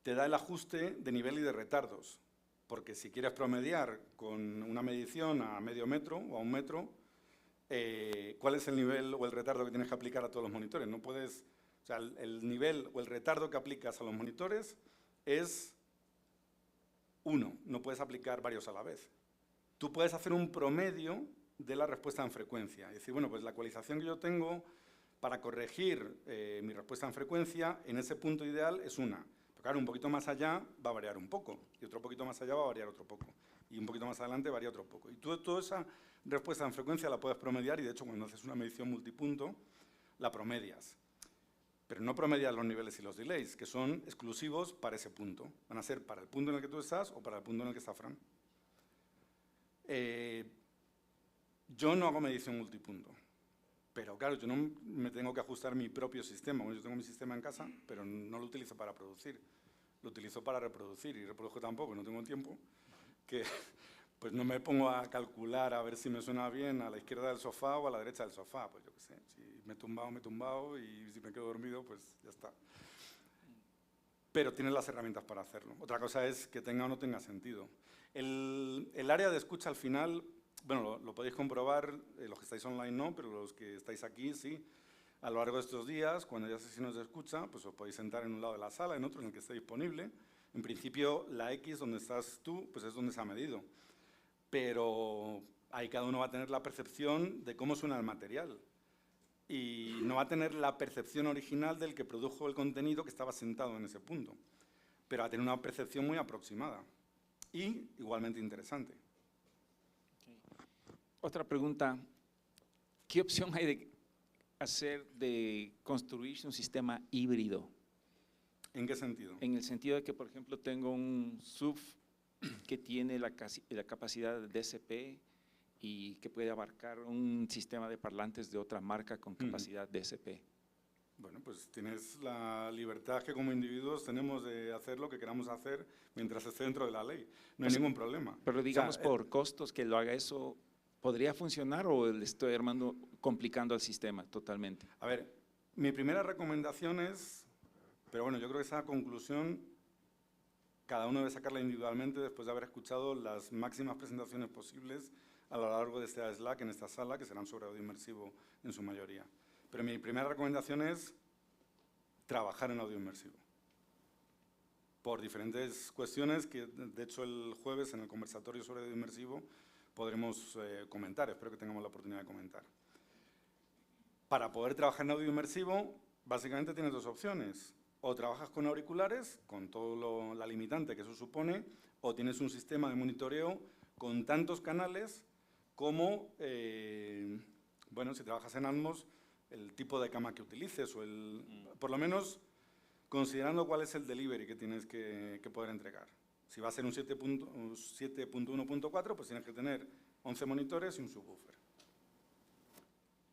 te da el ajuste de nivel y de retardos. Porque si quieres promediar con una medición a medio metro o a 1 metro, ¿cuál es el nivel o el retardo que tienes que aplicar a todos los monitores? No puedes, o sea, el nivel o el retardo que aplicas a los monitores es 1, no puedes aplicar varios a la vez. Tú puedes hacer un promedio de la respuesta en frecuencia. Es decir, bueno, pues la ecualización que yo tengo para corregir mi respuesta en frecuencia en ese punto ideal es 1. Pero claro, un poquito más allá va a variar un poco, y otro poquito más allá va a variar otro poco, y un poquito más adelante varía otro poco. Y tú toda esa respuesta en frecuencia la puedes promediar, y de hecho cuando haces una medición multipunto, la promedias. Pero no promedias los niveles y los delays, que son exclusivos para ese punto. Van a ser para el punto en el que tú estás o para el punto en el que está Fran. Yo no hago medición multipunto. Pero claro, yo no me tengo que ajustar mi propio sistema. Bueno, yo tengo mi sistema en casa, pero no lo utilizo para producir. Lo utilizo para reproducir, y reproduzco tampoco, no tengo tiempo, que pues no me pongo a calcular a ver si me suena bien a la izquierda del sofá o a la derecha del sofá. Pues yo qué sé, si me he tumbado, y si me quedo dormido, pues ya está. Pero tienes las herramientas para hacerlo. Otra cosa es que tenga o no tenga sentido. El área de escucha al final, bueno, lo podéis comprobar, los que estáis online no, pero los que estáis aquí sí. A lo largo de estos días, cuando haya sesiones de escucha, pues os podéis sentar en un lado de la sala, en otro en el que esté disponible. En principio, la X donde estás tú, pues es donde se ha medido. Pero ahí cada uno va a tener la percepción de cómo suena el material. Y no va a tener la percepción original del que produjo el contenido que estaba sentado en ese punto. Pero va a tener una percepción muy aproximada y igualmente interesante. Otra pregunta, ¿qué opción hay de construirse un sistema híbrido? ¿En qué sentido? En el sentido de que, por ejemplo, tengo un sub que tiene la capacidad de DSP y que puede abarcar un sistema de parlantes de otra marca con capacidad DSP. Bueno, pues tienes la libertad que como individuos tenemos de hacer lo que queramos hacer mientras esté dentro de la ley. No hay ningún problema. Pero digamos, o sea, por costos que lo haga eso, ¿podría funcionar o le estoy complicando al sistema totalmente? A ver, mi primera recomendación es, pero bueno, yo creo que esa conclusión cada uno debe sacarla individualmente después de haber escuchado las máximas presentaciones posibles a lo largo de este Slack en esta sala, que serán sobre audio inmersivo en su mayoría. Pero mi primera recomendación es trabajar en audio inmersivo. Por diferentes cuestiones que, de hecho, el jueves en el conversatorio sobre audio inmersivo podremos comentar, espero que tengamos la oportunidad de comentar. Para poder trabajar en audio inmersivo, básicamente tienes dos opciones. O trabajas con auriculares, con todo la limitante que eso supone, o tienes un sistema de monitoreo con tantos canales como, bueno, si trabajas en Atmos, el tipo de cama que utilices o por lo menos considerando cuál es el delivery que tienes que poder entregar. Si va a ser un 7.1.4, pues tienes que tener 11 monitores y un subwoofer.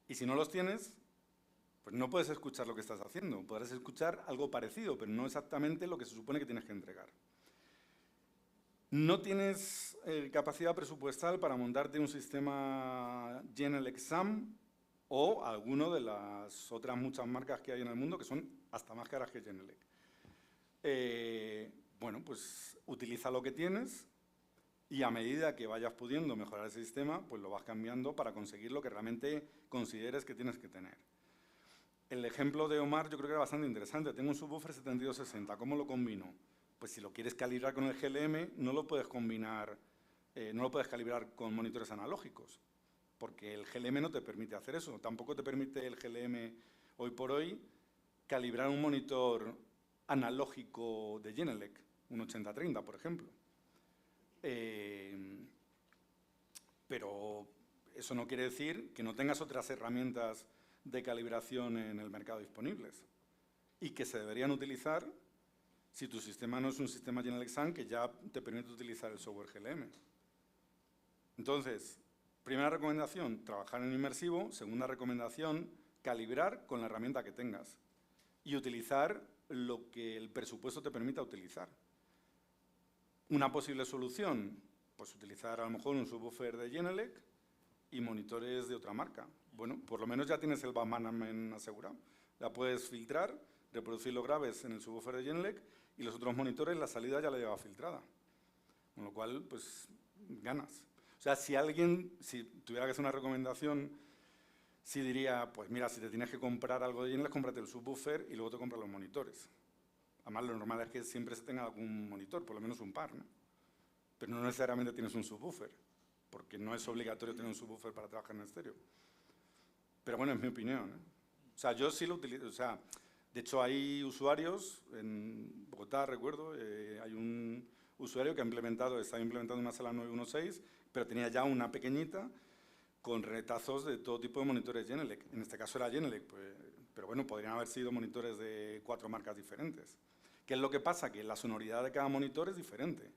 Y si no los tienes, pues no puedes escuchar lo que estás haciendo. Podrás escuchar algo parecido, pero no exactamente lo que se supone que tienes que entregar. No tienes capacidad presupuestal para montarte un sistema Genelec SAM o alguno de las otras muchas marcas que hay en el mundo que son hasta más caras que Genelec. Bueno, pues utiliza lo que tienes y a medida que vayas pudiendo mejorar ese sistema, pues lo vas cambiando para conseguir lo que realmente consideres que tienes que tener. El ejemplo de Omar yo creo que era bastante interesante. Tengo un subwoofer 7260, ¿cómo lo combino? Pues si lo quieres calibrar con el GLM, no lo puedes combinar, no lo puedes calibrar con monitores analógicos, porque el GLM no te permite hacer eso. Tampoco te permite el GLM hoy por hoy calibrar un monitor analógico de Genelec, un 8030, por ejemplo. Pero eso no quiere decir que no tengas otras herramientas de calibración en el mercado disponibles y que se deberían utilizar si tu sistema no es un sistema Genelec SAM que ya te permite utilizar el software GLM. Entonces, primera recomendación, trabajar en inmersivo. Segunda recomendación, calibrar con la herramienta que tengas y utilizar lo que el presupuesto te permita utilizar. Una posible solución, pues utilizar a lo mejor un subwoofer de Genelec y monitores de otra marca. Bueno, por lo menos ya tienes el bass management asegurado. La puedes filtrar, reproducir los graves en el subwoofer de Genelec y los otros monitores la salida ya la lleva filtrada. Con lo cual, pues, ganas. O sea, si tuviera que hacer una recomendación, sí diría, pues mira, si te tienes que comprar algo de Genelec, cómprate el subwoofer y luego te compras los monitores. Además, lo normal es que siempre se tenga algún monitor, por lo menos un par, ¿no? Pero no necesariamente tienes un subwoofer, porque no es obligatorio tener un subwoofer para trabajar en estéreo. Pero bueno, es mi opinión, ¿eh? O sea, yo sí lo utilizo, o sea, de hecho hay usuarios, en Bogotá recuerdo, hay un usuario que estaba implementando una sala 916, pero tenía ya una pequeñita con retazos de todo tipo de monitores Genelec. En este caso era Genelec, pues, pero bueno, podrían haber sido monitores de 4 marcas diferentes. ¿Qué es lo que pasa? Que la sonoridad de cada monitor es diferente.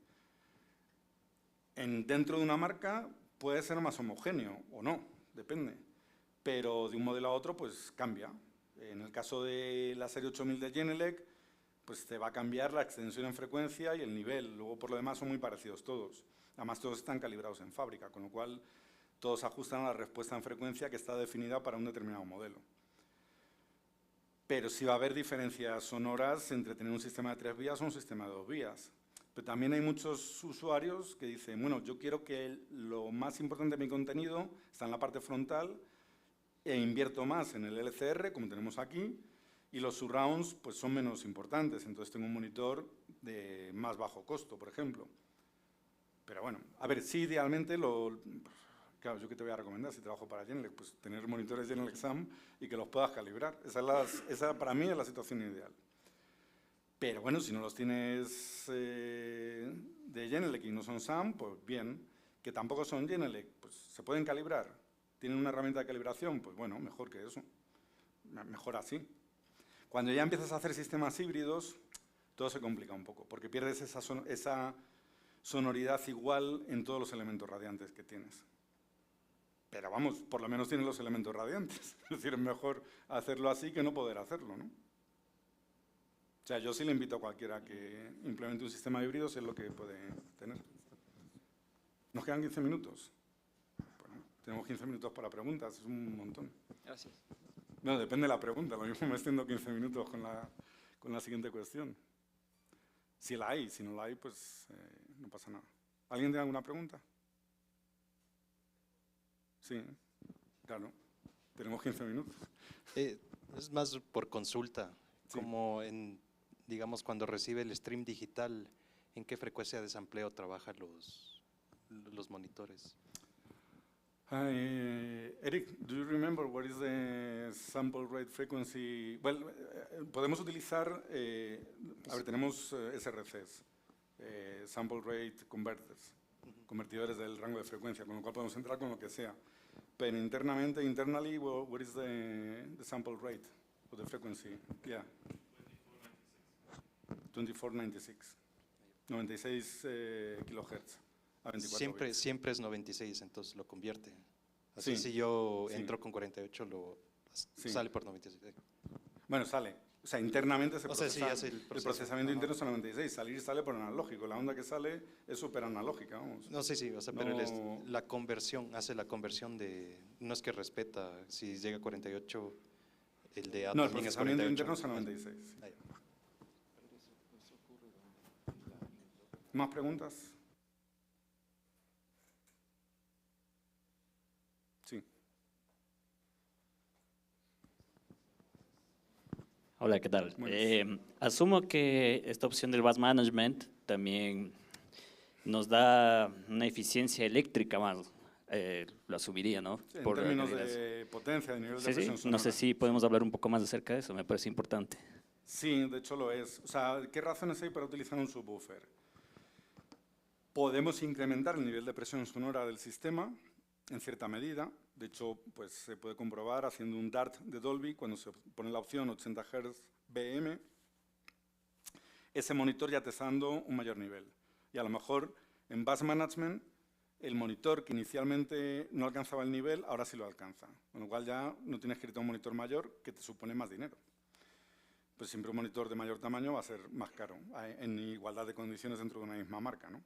Dentro de una marca puede ser más homogéneo o no, depende. Pero de un modelo a otro, pues cambia. En el caso de la serie 8000 de Genelec, pues te va a cambiar la extensión en frecuencia y el nivel. Luego, por lo demás, son muy parecidos todos. Además, todos están calibrados en fábrica, con lo cual todos ajustan a la respuesta en frecuencia que está definida para un determinado modelo. Pero sí va a haber diferencias sonoras entre tener un sistema de 3 vías o un sistema de 2 vías. Pero también hay muchos usuarios que dicen, bueno, yo quiero que lo más importante de mi contenido está en la parte frontal e invierto más en el LCR, como tenemos aquí, y los surrounds pues, son menos importantes. Entonces tengo un monitor de más bajo costo, por ejemplo. Pero bueno, a ver, sí, idealmente, claro, ¿yo qué te voy a recomendar si trabajo para Genelec? Pues tener monitores Genelec SAM y que los puedas calibrar. Esa para mí es la situación ideal. Pero bueno, si no los tienes de Genelec y no son SAM, pues bien. Que tampoco son Genelec, pues se pueden calibrar. ¿Tienen una herramienta de calibración? Pues bueno, mejor que eso. Mejor así. Cuando ya empiezas a hacer sistemas híbridos, todo se complica un poco, porque pierdes esa sonoridad igual en todos los elementos radiantes que tienes. Pero vamos, por lo menos tienes los elementos radiantes. Es decir, es mejor hacerlo así que no poder hacerlo, ¿no? O sea, yo sí le invito a cualquiera que implemente un sistema híbrido, si es lo que puede tener. Nos quedan 15 minutos. Bueno, tenemos 15 minutos para preguntas, es un montón. Gracias. Bueno, depende de la pregunta, lo mismo me extiendo 15 minutos con la siguiente cuestión. Si la hay, si no la hay, pues no pasa nada. ¿Alguien tiene alguna pregunta? Sí, claro, tenemos 15 minutos. Es más por consulta, Sí. como digamos, cuando recibe el stream digital, ¿en qué frecuencia de sampleo trabajan los monitores? Eric, do you remember what is the sample rate frequency? Well, podemos utilizar, a ver, tenemos SRCs, sample rate converters, convertidores del rango de frecuencia, con lo cual podemos entrar con lo que sea. Pero internamente, internally, what is the sample rate or the frequency? Yeah. 2496. 96 kilohertz a 24 bits. Siempre es 96, entonces lo convierte. Así Sí, si yo sí. entro con 48, Sí. sale por 96. Bueno, sale. O sea, internamente se O sea, procesa. sí, hace el el proceso. procesamiento Ajá. interno es a 96. Salir sale por analógico. La onda que sale es súper analógica, vamos. No, sí, o sea, pero No. la conversión, hace la conversión de, no es que respeta, si llega a 48, el de A No, el también es procesamiento 48. interno es a 96. sí. Ah, ya. ¿Más preguntas? Sí. Hola, ¿qué tal? Buenas. Asumo que esta opción del bus management también nos da una eficiencia eléctrica más, lo asumiría, ¿no? En Por la términos calidad. de potencia, de nivel de Sí, sí, presión no sé sonora. si podemos hablar un poco más acerca de eso, me parece importante. Sí, de hecho lo es. O sea, ¿qué razones hay para utilizar un subwoofer? Podemos incrementar el nivel de presión sonora del sistema en cierta medida. De hecho, pues se puede comprobar haciendo un DART de Dolby, cuando se pone la opción 80 Hz BM, ese monitor ya te está dando un mayor nivel. Y a lo mejor en Bus Management, el monitor que inicialmente no alcanzaba el nivel, ahora sí lo alcanza. Con lo cual ya no tienes que irte a un monitor mayor que te supone más dinero. Pues siempre un monitor de mayor tamaño va a ser más caro, en igualdad de condiciones dentro de una misma marca, ¿no?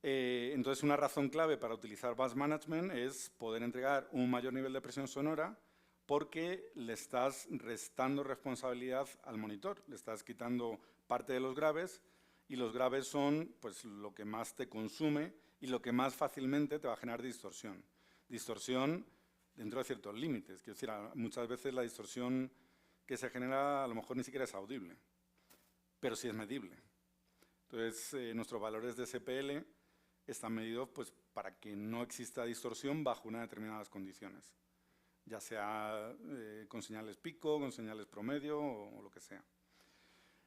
Entonces, una razón clave para utilizar Bus Management es poder entregar un mayor nivel de presión sonora porque le estás restando responsabilidad al monitor, le estás quitando parte de los graves y los graves son pues, lo que más te consume y lo que más fácilmente te va a generar distorsión. Distorsión dentro de ciertos límites, quiero decir, muchas veces la distorsión que se genera a lo mejor ni siquiera es audible, pero sí es medible. Entonces, nuestros valores de SPL están medidos pues, para que no exista distorsión bajo unas determinadas condiciones, ya sea con señales pico, con señales promedio o lo que sea.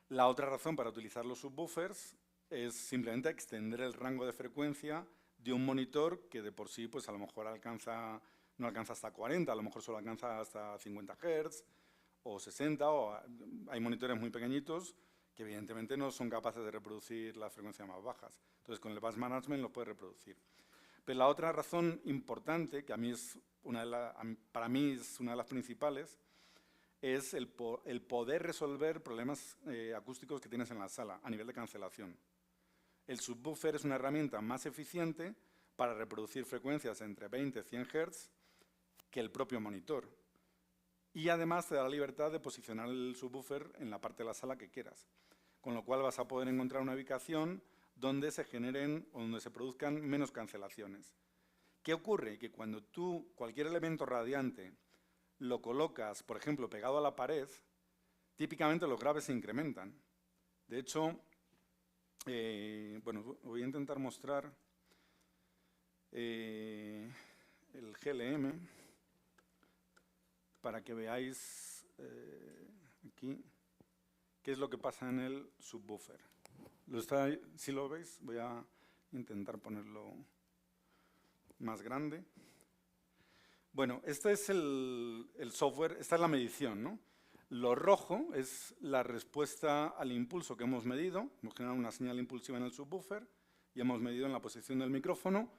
La otra razón para utilizar los subwoofers es simplemente extender el rango de frecuencia de un monitor que de por sí pues, a lo mejor no alcanza hasta 40, a lo mejor solo alcanza hasta 50 Hz o 60, o hay monitores muy pequeñitos que evidentemente no son capaces de reproducir las frecuencias más bajas. Entonces, con el Bus Management lo puede reproducir. Pero la otra razón importante, que para mí es una de las principales, es el poder resolver problemas acústicos que tienes en la sala a nivel de cancelación. El subwoofer es una herramienta más eficiente para reproducir frecuencias entre 20 y 100 Hz que el propio monitor. Y además te da la libertad de posicionar el subwoofer en la parte de la sala que quieras. Con lo cual vas a poder encontrar una ubicación donde se generen o donde se produzcan menos cancelaciones. ¿Qué ocurre? Que cuando tú cualquier elemento radiante lo colocas, por ejemplo, pegado a la pared, típicamente los graves se incrementan. De hecho, bueno, voy a intentar mostrar el GLM para que veáis aquí qué es lo que pasa en el subwoofer. Si lo veis, voy a intentar ponerlo más grande. Bueno, este es el software, esta es la medición, ¿no? Lo rojo es la respuesta al impulso que hemos medido. Hemos generado una señal impulsiva en el subwoofer y hemos medido en la posición del micrófono.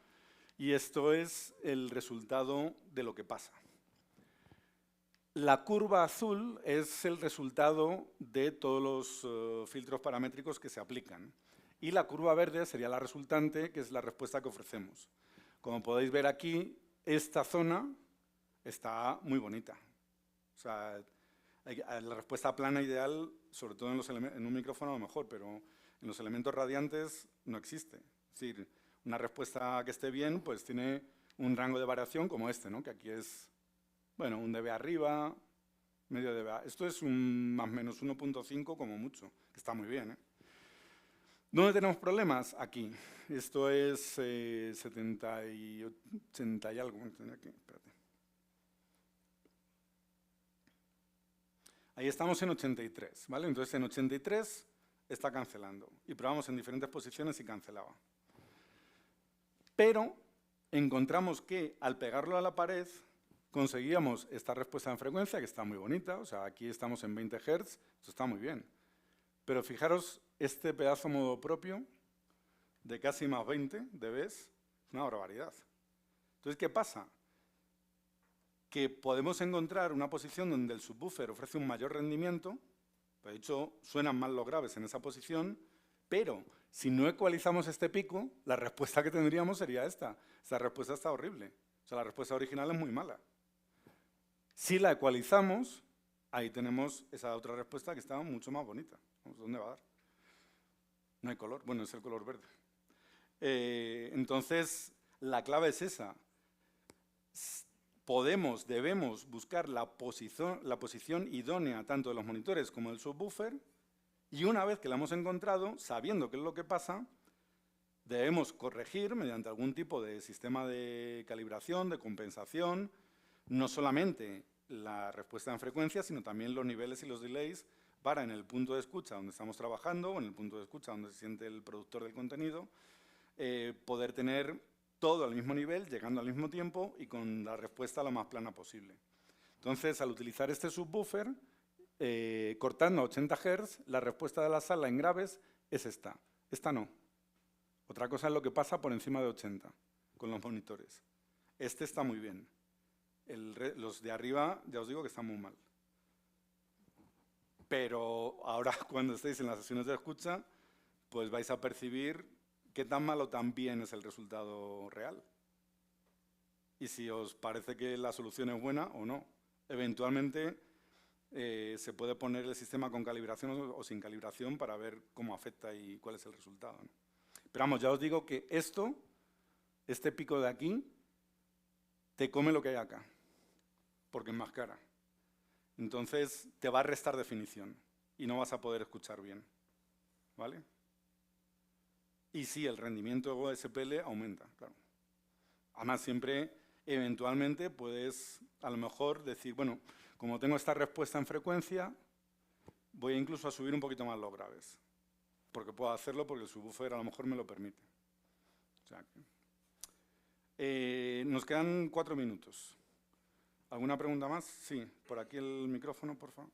Y esto es el resultado de lo que pasa. La curva azul es el resultado de todos los filtros paramétricos que se aplican. Y la curva verde sería la resultante, que es la respuesta que ofrecemos. Como podéis ver aquí, esta zona está muy bonita. O sea, la respuesta plana ideal, sobre todo en un micrófono a lo mejor, pero en los elementos radiantes no existe. Es decir, una respuesta que esté bien, pues tiene un rango de variación como este, ¿no? Que aquí es, bueno, un dB arriba, medio dB. Esto es un más o menos 1.5 como mucho, que está muy bien, ¿eh? ¿Dónde tenemos problemas? Aquí. Esto es 70 y 80 y algo. Aquí, espérate. Ahí estamos en 83, ¿vale? Entonces en 83 está cancelando. Y probamos en diferentes posiciones y cancelaba. Pero encontramos que al pegarlo a la pared conseguíamos esta respuesta en frecuencia, que está muy bonita, o sea, aquí estamos en 20 Hz, esto está muy bien. Pero fijaros, este pedazo modo propio de casi más 20 dB es una barbaridad. Entonces, ¿qué pasa? Que podemos encontrar una posición donde el subwoofer ofrece un mayor rendimiento, de hecho, suenan más los graves en esa posición, pero si no ecualizamos este pico, la respuesta que tendríamos sería esta. Esta respuesta está horrible. O sea, la respuesta original es muy mala. Si la ecualizamos, ahí tenemos esa otra respuesta que está mucho más bonita. ¿Dónde va a dar? No hay color. Bueno, es el color verde. Entonces, la clave es esa. Debemos buscar la posición idónea tanto de los monitores como del subwoofer, y una vez que la hemos encontrado, sabiendo qué es lo que pasa, debemos corregir mediante algún tipo de sistema de calibración, de compensación, no solamente la respuesta en frecuencia, sino también los niveles y los delays para en el punto de escucha donde estamos trabajando o en el punto de escucha donde se siente el productor del contenido, poder tener todo al mismo nivel, llegando al mismo tiempo y con la respuesta lo más plana posible. Entonces, al utilizar este subwoofer, cortando a 80 Hz, la respuesta de la sala en graves es esta. Esta no. Otra cosa es lo que pasa por encima de 80 con los monitores. Este está muy bien. Los de arriba, ya os digo que están muy mal. Pero ahora, cuando estéis en las sesiones de escucha, pues vais a percibir qué tan mal o tan bien es el resultado real. Y si os parece que la solución es buena o no. Eventualmente se puede poner el sistema con calibración o sin calibración para ver cómo afecta y cuál es el resultado, ¿no? Pero vamos, ya os digo que este pico de aquí, te come lo que hay acá, porque es más cara. Entonces te va a restar definición y no vas a poder escuchar bien, ¿vale? Y sí, el rendimiento OSPL aumenta, claro. Además, siempre, eventualmente, puedes a lo mejor decir, bueno, como tengo esta respuesta en frecuencia, voy incluso a subir un poquito más los graves, porque puedo hacerlo porque el subwoofer a lo mejor me lo permite. O sea, nos quedan 4 minutos. ¿Alguna pregunta más? Sí, por aquí el micrófono, por favor.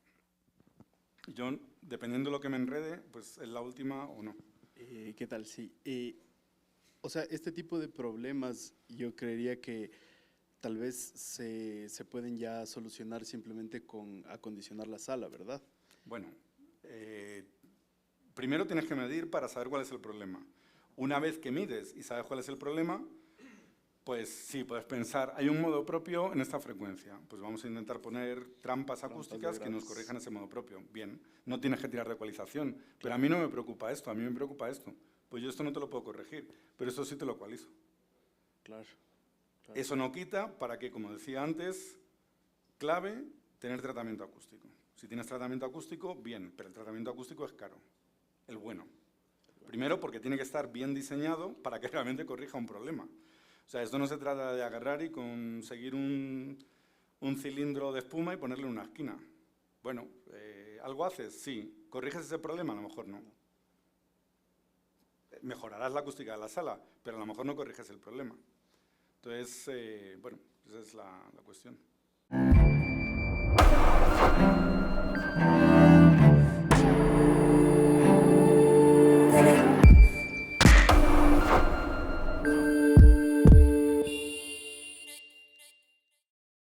Yo, dependiendo de lo que me enrede, pues es la última o no. ¿Qué tal? Sí. O sea, este tipo de problemas yo creería que tal vez se pueden ya solucionar simplemente con acondicionar la sala, ¿verdad? Bueno, primero tienes que medir para saber cuál es el problema. Una vez que mides y sabes cuál es el problema, pues sí, puedes pensar, hay un modo propio en esta frecuencia. Pues vamos a intentar poner trampas acústicas que nos corrijan ese modo propio. Bien, no tienes que tirar de ecualización, pero a mí no me preocupa esto, a mí me preocupa esto. Pues yo esto no te lo puedo corregir, pero esto sí te lo ecualizo. Claro. Eso no quita para que, como decía antes, clave, tener tratamiento acústico. Si tienes tratamiento acústico, bien, pero el tratamiento acústico es caro, el bueno. Primero porque tiene que estar bien diseñado para que realmente corrija un problema. O sea, esto no se trata de agarrar y conseguir un cilindro de espuma y ponerle en una esquina. Bueno, ¿algo haces? Sí. ¿Corriges ese problema? A lo mejor no. Mejorarás la acústica de la sala, pero a lo mejor no corriges el problema. Entonces, bueno, esa es la cuestión.